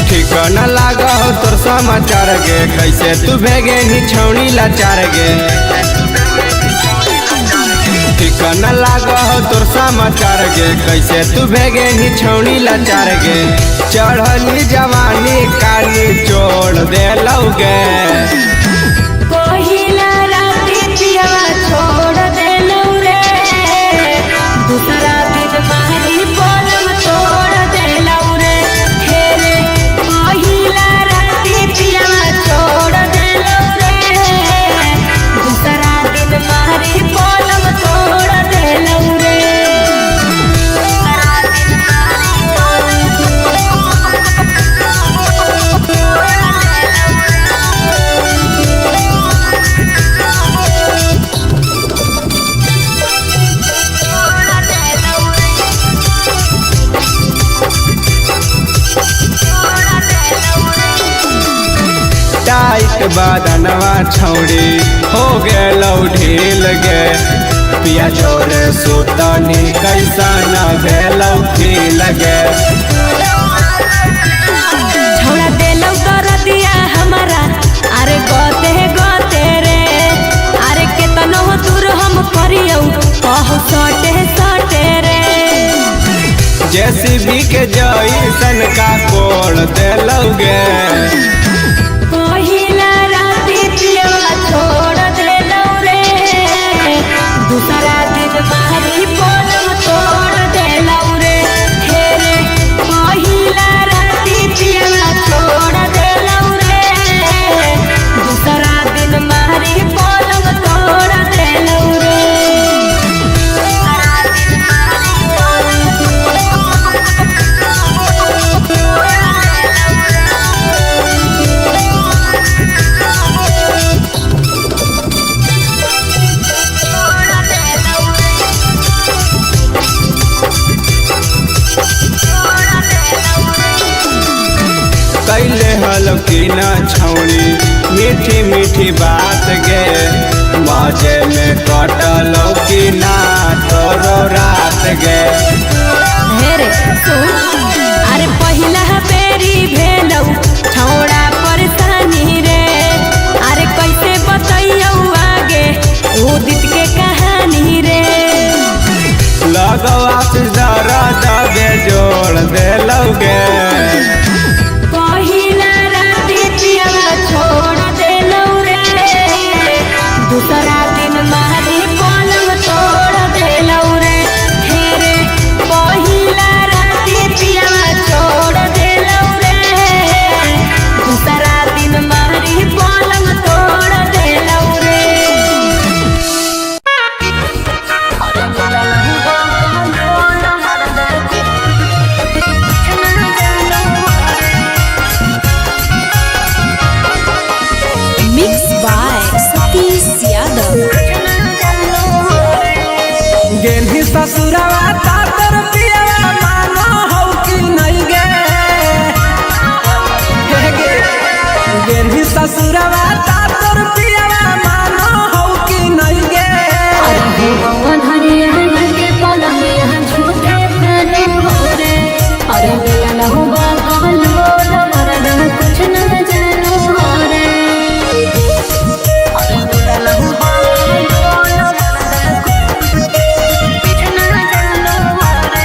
ठिकाना लागा हो तोर समाचार गे कैसे तू भेगे नी छौनी लाचार गे ठिकाना लागा हो तोर समाचार गे कैसे तू भेगे नी छौनी लाचार गे चढ़ली जवानी काली चोड़ दे लौगे पहिला राती पियवा छोड़ देलौ रे दूसरा दिन मारी पलम तोड़ देलौ रे हे रे पहिला राती पियवा छोड़ देलौ रे दूसरा दिन मारी पलम तोड़ देलौ रे टाइट बादनवा छौड़ी हो गेलौ ढील गे पिया छोरे सुतनी कैसा न भेलौ फील गे छोड़ा देलौ कर दिया हमारा अरे गोते गोते रे अरे केतनो दूर हम करियौ कहू सटे सटे रे जेसीबी के जैसन का कोड़ देलौ गे पहिला राती पियवा छोड़ देलौ रे दूसरा दिन मारी पलम तोड़ देलौ रे हे रे पहिला राती पियवा छोड़ देलौ रे दूसरा दिन मारी पलम तोड़ देलौ रे कैले हल की न छौड़ी मीठी मीठी बात गे मजे में कटलो की ना तोरो रात गे हे रे सुन अरे पहिला बेरी भेलौ छौड़ा परेशानी रे अरे कैसे बतैयौ आगे ओ दित के कहानी रे लगो आशीष दरा दबे जोड़ देलौ गे पहिला राती पियवा छोड़ देलौ रे दूसरा दिन मारी पलम तोड़ देलौ रे हे रे पहिला राती पियवा छोड़ देलौ रे दूसरा दिन मारी पलम तोड़ देलौ रे Mixed by Satish Yadav. गेली ससुरवा तातर पियवा मानो हौ कि नहीं गे गेली ससुरवा तातर पियवा मानो हौ कि नहीं गे भगवान हरिया के पलम यहाँ झूठे खाने हो रे अरे मिला न हो बागल बोल मरना कुछ न जानो हो रे अरे मिला न हो बागल बोल मरना कुछ न जानो हो रे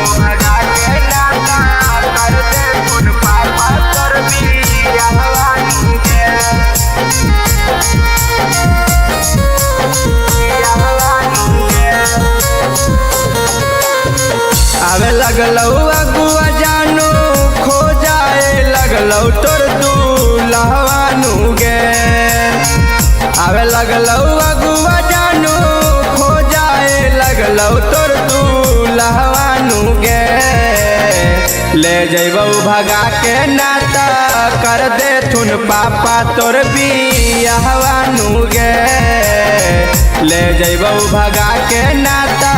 भगा के नाता कर दे तुन पापा तोर बियाहवानू गे आवे लगलौ अगुआ जानू खो जाए लगलौ तोर दूल्हवानू गे आवे लगलौ अगुआ जानू खो जाए लगलौ तोर दूल्हवानू गे ले जइबौ भगा के नाता कर दे थुन पापा तोर बियाहवानू गे ले जइबौ भगा के नाता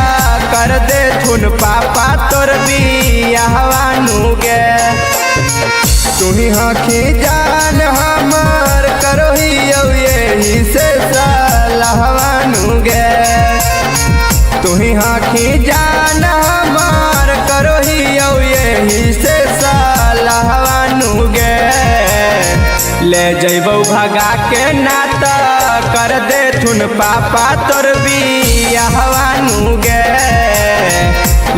कर दे थुन पापा तोर बियाहवानू गे तुही आँखी जान हमर करोही यही से सलाहवानू गे तुही आँखी जान हमर करोही यही से सलाहवानू गे ले जइबौ भगा के नाता कर दे थुन पापा तोर बियाहवानू गे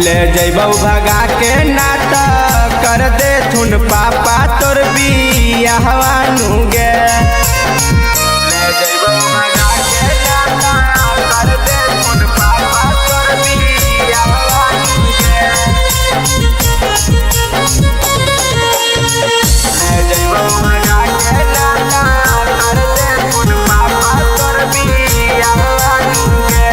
ले जइबौ भगा के नाता कर दे थुन पापा तोर बियाहवानू गे ले जइबौ भगा के नाता कर दे थुन पापा तोर बियाहवानू गे ले जइबौ भगा के नाता कर दे थुन पापा तोर बियाहवानू गे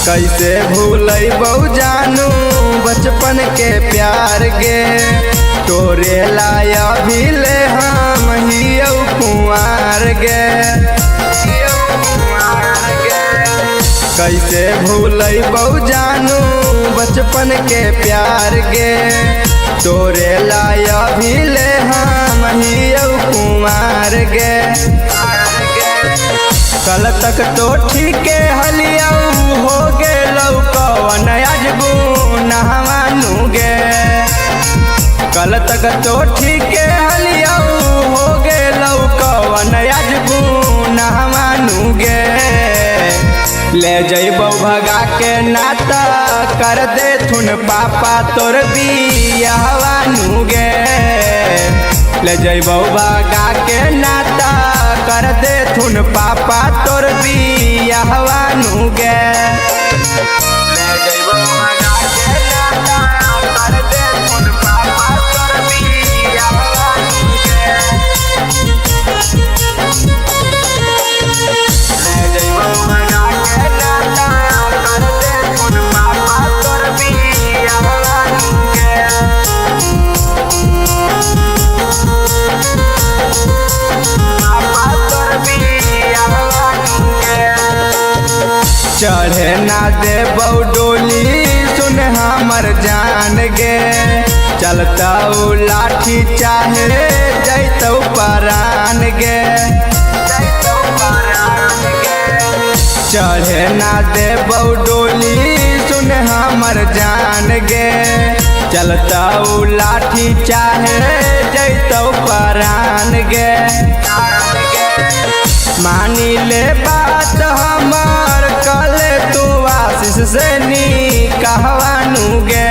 कैसे भूलैबौ जानू बचपन के प्यार गे तोरे लाया भी ले हम हियौ कुंवार गे कैसे भूलैबौ जानू बचपन के प्यार गे तोरे लाया भी ले हम हियौ कुंवार गे कल तक तो ठीके हलियौ हो गेलौ कवन आज गुनाहवानू गे कल तक तो ठीके हलियौ हो गेलौ कवन आज गुनाहवानू गे ले जइबौ भगा के नाता कर दे थुन पापा तोर बियाहवानू गे ले जइबौ भगा के नाता कर दे थुन पापा तोर बियाहवानू गे ले जइबौ भगा के नाता कर दे थुन पापा तोर बियाहवानू गे ले जइबौ भगा के नाता कर दे थुन पापा तोर बियाहवानू गे चढ़े ना देबौ डोली सुन हमर जान गे चलता लाठी चाहे जैतौ परान गे चढ़े ना देबौ डोली सुन हमर जान गे चलता लाठी चाहे जैतौ परान गे मानी ले बात हमर कले तू आशीष से निकाहवानू गे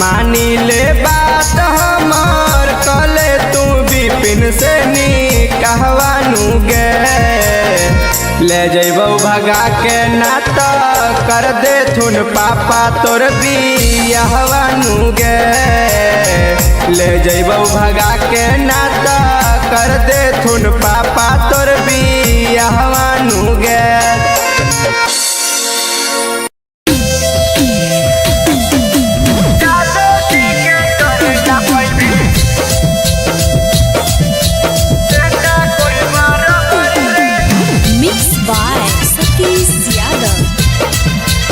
मानी ले बात हमर कले तू विपिन से निकाहवानू गे ले जइबौ भगा के नाता कर दे थुन पापा तोर बियाहवानू गे ले जइबौ भगा के नाता कर दे थुन पापा तोर बियाहवानू गे Mixed by Satish Yadav.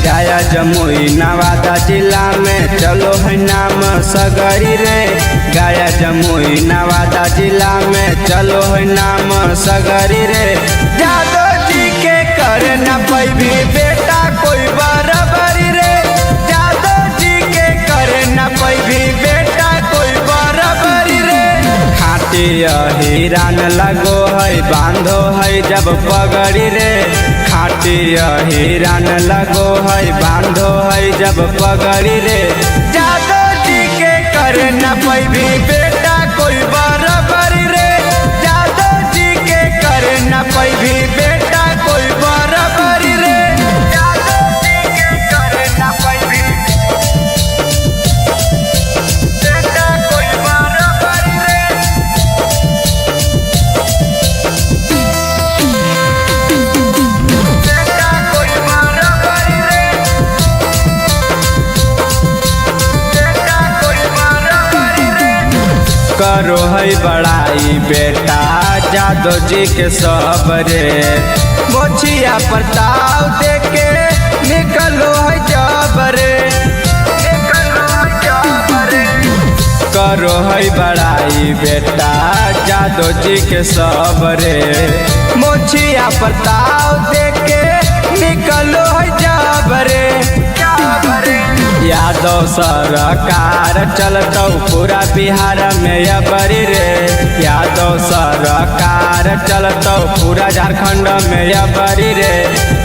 गया जमुई नवादा जिला में चलो है नाम सगरी रे गया जमुई नवादा जिला में चलो है नाम सगरी रे जादव जी के कर न पैबी बेटा कोई बराबरी रे खाटी हिरान लगो है बांधो है जब पगड़ी रे खाटी हिरान लगो है बांधो है जब पगड़ी रे जादो जी के करे न पैभी बेटा कोई बराबरी रे जादो जी के करे न पैभी बेटा कोई बराबरी रे जादो जी के करे न पैभी बेटा कोई बराबरी रे बेटा कोई बराबरी रे बेटा कोई बराबरी रे करो है बड़ाई बेटा जादो जी के सब रे मोछिया प्रताप देके निकलो है जब रे निकलो है जब रे करो है बड़ाई बेटा जादो जी के सब रे मोछिया प्रताप देके निकलो है जब रे यादव सरकार चलतौ पूरा बिहार में अबरी रे यादव सरकार चलतौ पूरा झारखंड में अबरी रे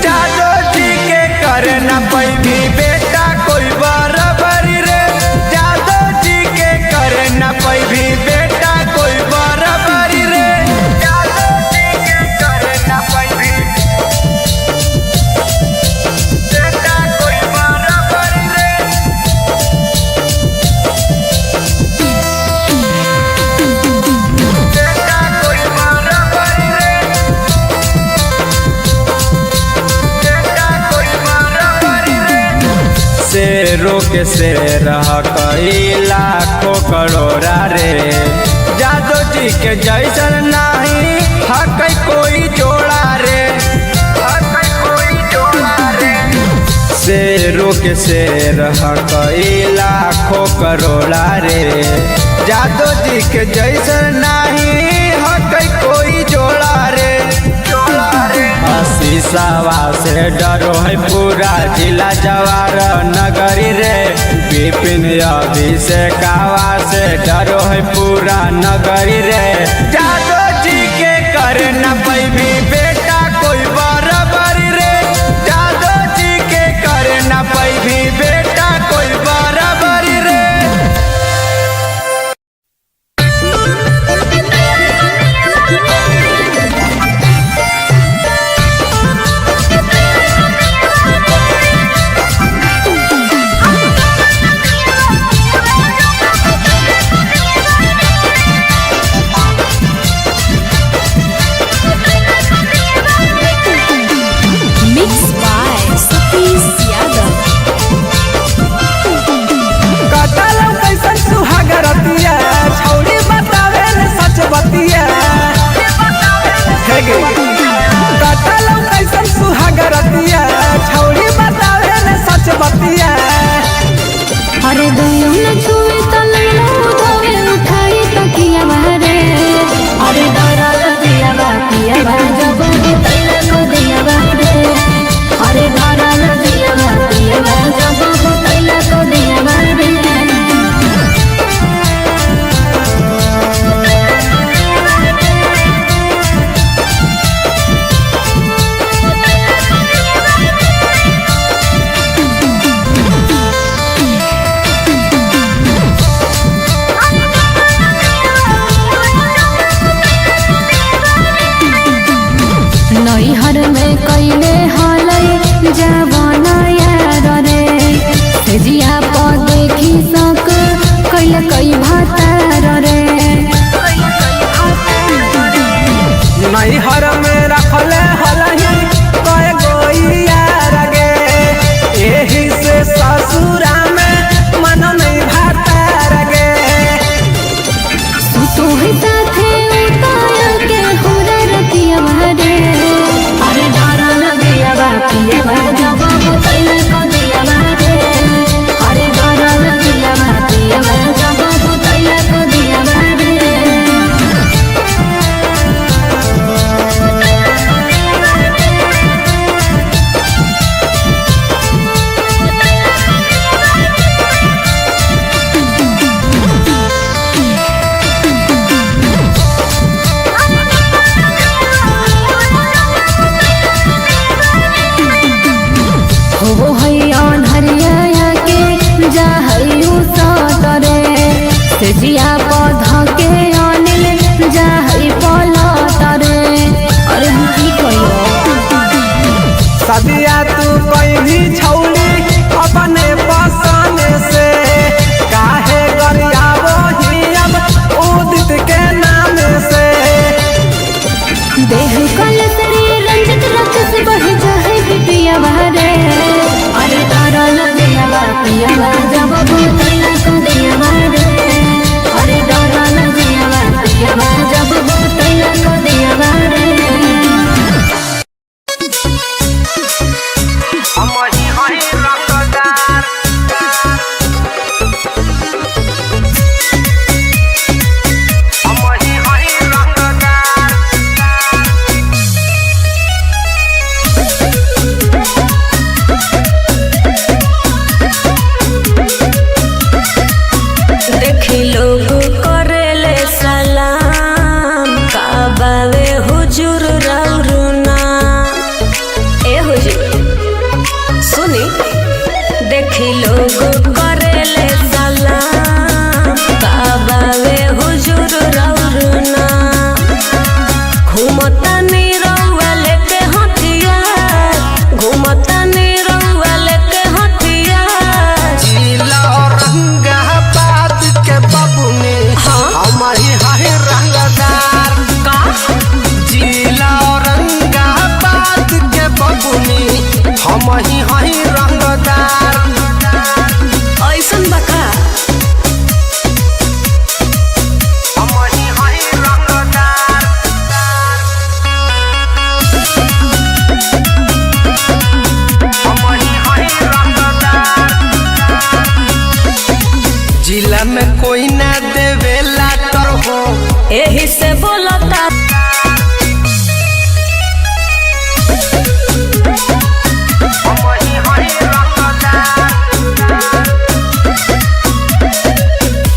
जादो जी के करे न पैभी बेटा कोई बराबरी रे जादो जी के करे न पैभी बेटा कोई बराबरी रे जादो जी के करे न पैभी बेटा कोई बराबरी रे बेटा कोई बराबरी रे बेटा कोई बराबरी रे शेरों के शेर कई लाखों करोड़ा रे जादो जी के जैसन नहीं हक कोई जोड़ा रे हक कोई जोड़ा रे शेरों के शेर कई लाखों करोड़ा रे जादो जी के जैसन नहीं हक कोई जोड़ा रे शीशावा से डरो है पूरा जिला जवार नगरी रे विपिन अभिषेकावा से डरो है पूरा नगरी रे जादो जी के करे न पैभी बेटा कोई बराबरी रे जादो जी के करे न पैभी बेटा कोई बराबरी रे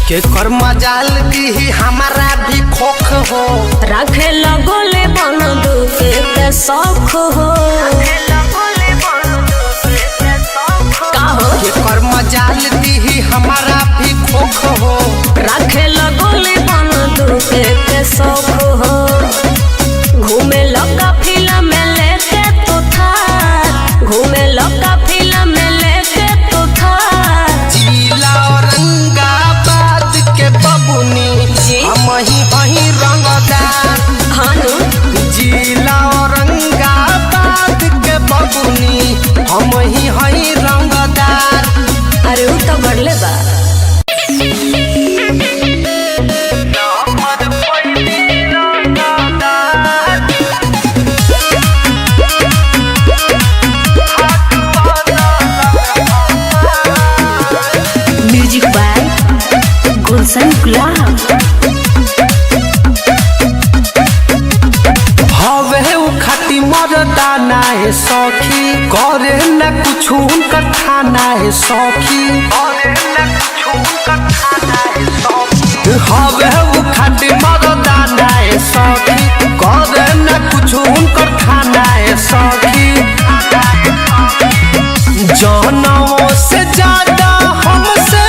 के कर मजाल दी हमारा भी खोख हो रखे लगोले बंदूक के शौक हो के कर मजाल दी हमारा भी खोख हो रखे लगोले बंदूक के शौक हो घूमे लगा फिल्म लेके तो था घूमे लगा फिल्म लेके तो था जिला औरंगाबाद के बबुनी हम ही रंगदार हानु जिला औरंगाबाद के बबुनी हम ही रंगदार। अरे उ तो बढ़ले बा म्यूजिक बाय गुलशन गुलाब हवे उ खाती मरदाना है सौखी करे न कुछ उनकर थाना है सौखी हवे उ खाती मरदाना है सौखी करे न कुछ उनकर थाना है सौखी जानों से ज्यादा हमसे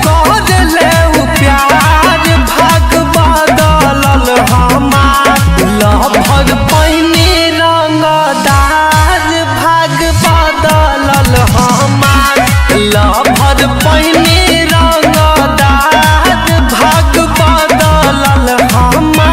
कर ले उ प्यार भाग बदलल हमार लभर पैनी रंगदार भाग बदलल हमार लभर पैनी रंगदार भाग बदलल हमार।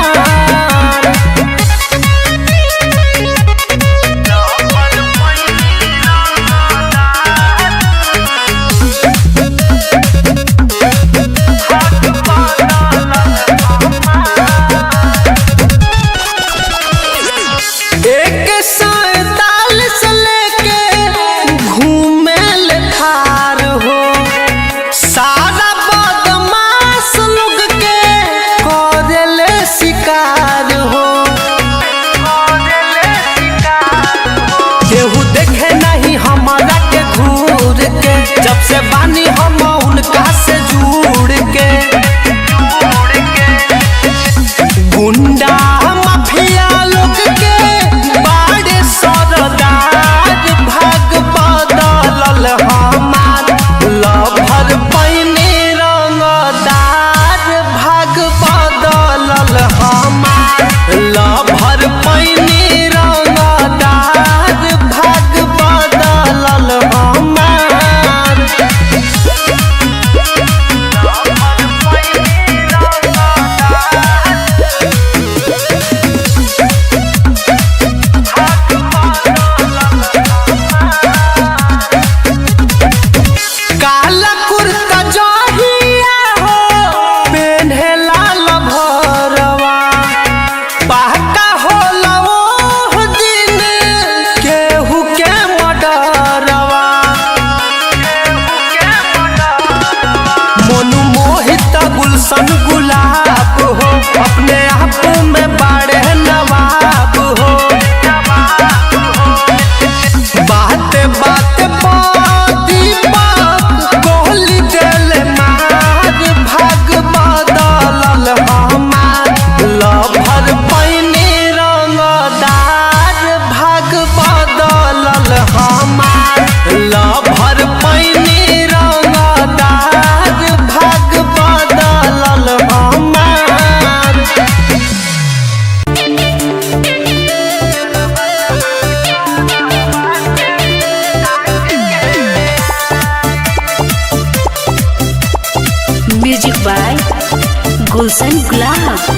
एक साल से लेके घूमे ले थार हो सारा बदमाश लोग के करे ले शिकार हो केहू देखे नहीं हमारा के घूर के जब से बानी हम उनका से जुड़ के गुंडा माफिया लोग के बाड़े सरदार भाग बदलल हमार लभर पैनी रंगदार भाग बदलल हमार लभर पैनी रंगदार भाग बदलल हमार। काला कुर्ता जहिया हो पेन्हेला लभरवा पहका होला ओ दिन केहू के मडरवा मोनू मोहित गुलशन गुलाब हो अपने आप में बड़े नवाब हो बात बात दीपक कोहली दिल मार भाग बदलल हमार लभर पैनी रंगदार भाग बदलल हमार लभर पैनी रंगदार भाग बदलल हमार। म्यूजिक बाय गुलशन गुलाब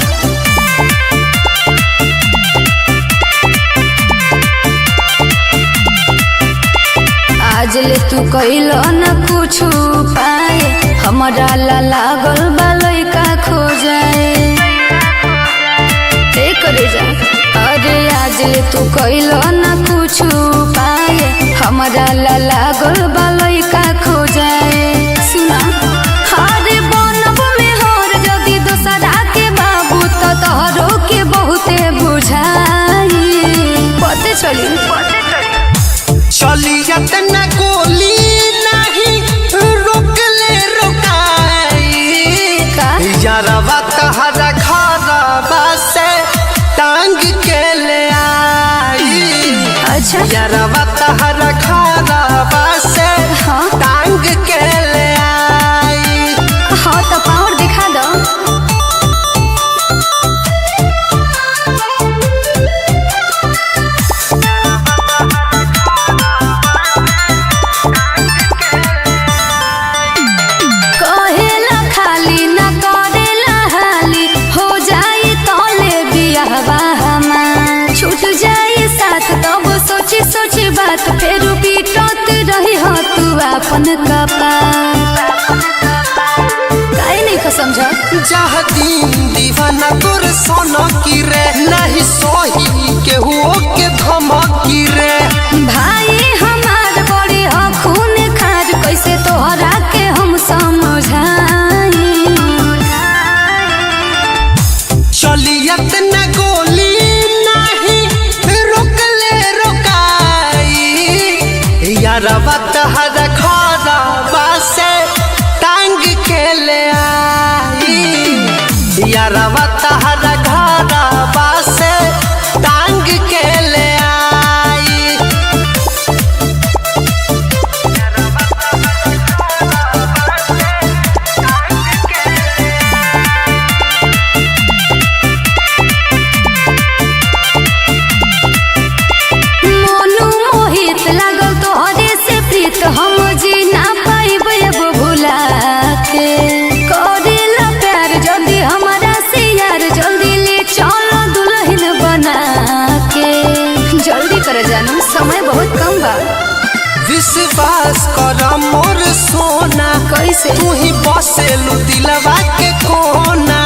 आज ले तू कइलो न कुछ पाए हमारा ला लागल बा लइका खो जाए ए करे जा अरे आज ले तू कइलो न कुछ पाए हमारा ला लागल बा लइका खो जाए सुना अरे बनब में होर जदी दोसरा के बाबू तो तोहरो के बहुते बुझाई पते चली चली जाते न गोली नहीं रोक ले रोकाई अपन कपार काहे नहीं को समझा चाहती दीवाना तोर सोना की रे नहीं सोही के हुओ के धमकी रे भाई हमार बड़ी हो खून खार कैसे तोहरा के हम समझाई चलियत न गोली नहीं रोकले रोकाई यारवा तहरा खरवा से टांग के ले आई यारवा तहरा घरवा से टांग के ले आई मोनू मोहित लागल तोहरे से प्रीत हम जी ना पाइब अब भुला के करेला प्यार जल्दी हमारा से यार जल्दी ले चलो दुल्हन बना के जल्दी कर जानू समय बहुत कम बा विश्वास कर मोर सोना कैसे तू ही बसेलू दिलवा के कोना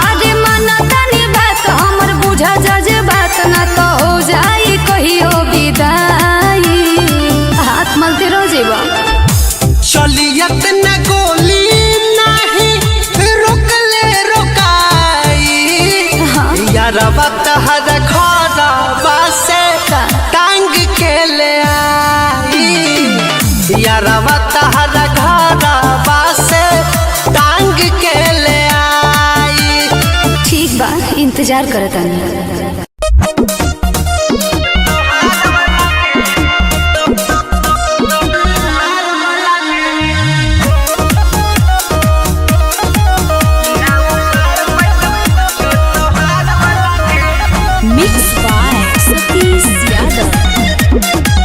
अरे मना तनी बात हमर बुझा जज बात ना तो हो जाई कहियो विदाई हाथ मलते रह जेबा चलियत न गोली नहीं रोकले रोकाई हाँ। यारवा तहरा घरवा से टांग के ले आई यारवा तहरा घरवा से टांग के ले आई ठीक बा इंतजार करतानी मिक्स बाय सतीश यादव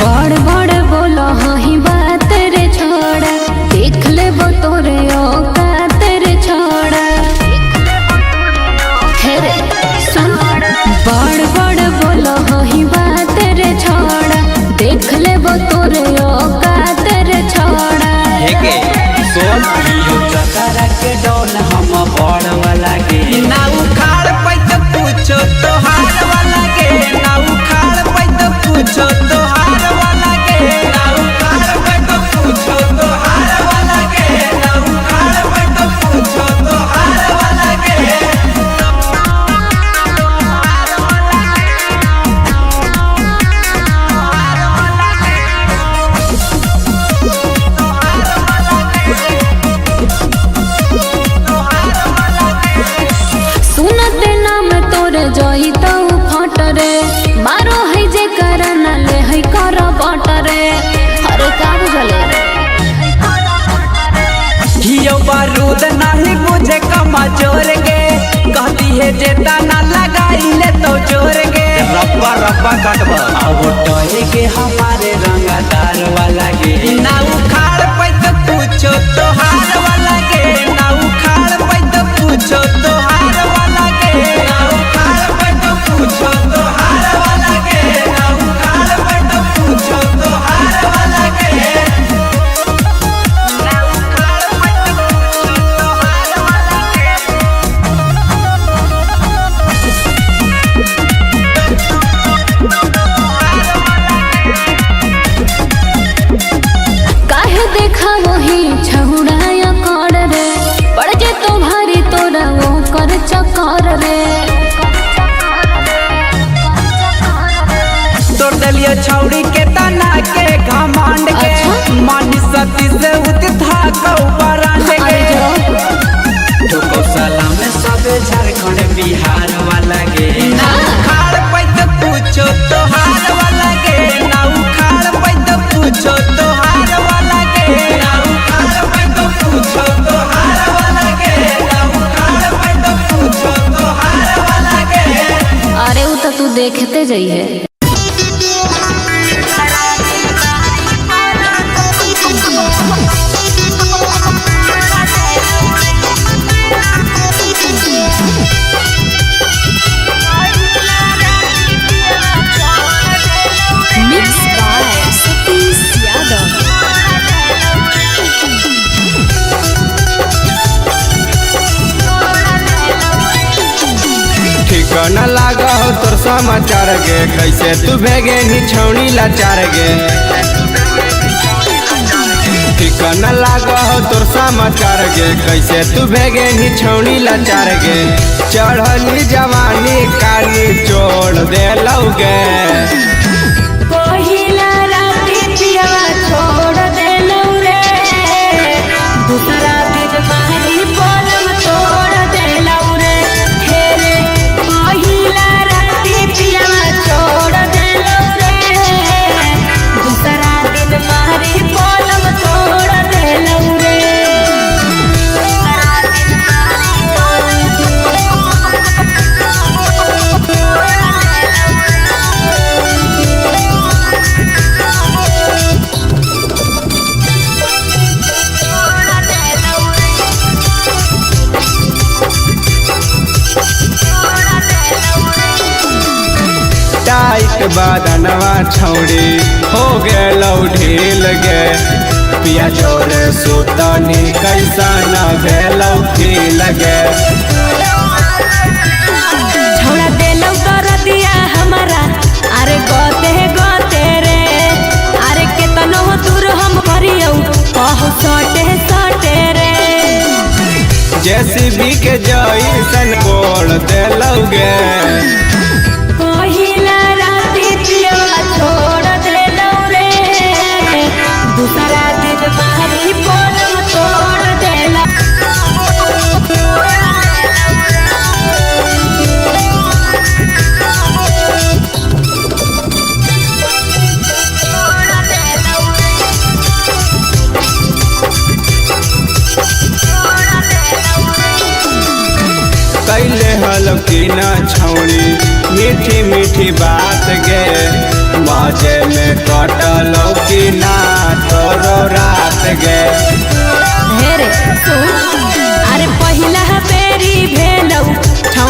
बड़ बड़ बोलो ही बात रे छोड़ा देख ले वो तोरे औकात रे छोड़ा हेरे सुन बड़ बड़ बोलो ही बात रे छोड़ा देख ले वो तोरे औकात रे छोड़ा हेगे सोन इहो चकरा के डोल हम बड़ वाला के ना उखाड़ पैत पूछो तोहार वाला के ना उखाड़ पैत पूछो तोहार वाला के ना उखाड़ पैत पूछो तोहार वाला के ना उखाड़ पैत पूछो तोहार वाला के सुनते नाम तोर जोई तो फट रे मारो है जे करना ले है कर बट रे अरे का बुझले हियो बारूद नहीं बुझे कमा जोर के कहती है जेता ना लगाई ले तो जोर के रब्बा रब्बा कटबा अब टोए के हमारे रंगदार वाला के ना उखाड़ पैत पूछो तोहार वाला के ना उखाड़ पैत पूछो तोहार वाला के ना उखाड़ पैत पूछो तोहार वाला के ना उखाड़ पैत पूछो तोहार वाला के ना उखाड़ पैत पूछो तोहार वाला काहे देखा वही छहुड़ाया कर रे पड़ जे तो भारी तोरा वो कर चकर रे तोड़ दलियो छौड़ी के तना के घमंड के अच्छा? मानी सती से उत था कौ बरांड अरे के जो तो कौशला में सब झारखंड बिहार वाला के ना उखाड़ पैत पूछो तोहार वाला के ना उखाड़ पैत पूछो तोहार वाला के ना उखाड़ पैत पूछो तोहार वाला के ना उखाड़ पैत पूछो तोहार वाला के अरे वो तो तू देखते जाइए समाचार गे कैसे तू भेगे नी छौनी लाचार गे ठिकाना लागो हो तोर समाचार गे कैसे तू भेगे नी छौनी लाचार गे चढ़ली जवानी काली छोड़ दे लौगे पहिला राती पियवा छोड़ देलौ रे दूसरा दिन मारी पलम तोड़ देलौ रे हे रे पहिला राती पियवा छोड़ देलौ रे दूसरा दिन मारी पलम तोड़ देलौ रे टाइट बादनवा छौड़ी हो गेलौ ढील गे पिया जोरे सुतनी कैसा न भेलौ फील गे छोड़ा देलौ कर दिया हमारा अरे गोते रे अरे केतनो दूर हम करियौ कहू सटे रे जेसीबी के जैसन कोड़ देलौ गे पहिला राती पियवा छोड़ देलौ रे दूसरा दिन मारी पलम तोड़ देलौ कैले हल की न छौड़ी मीठी मीठी बात गे मजे में कटलौ की ना तोरो रात गे हे रे सुन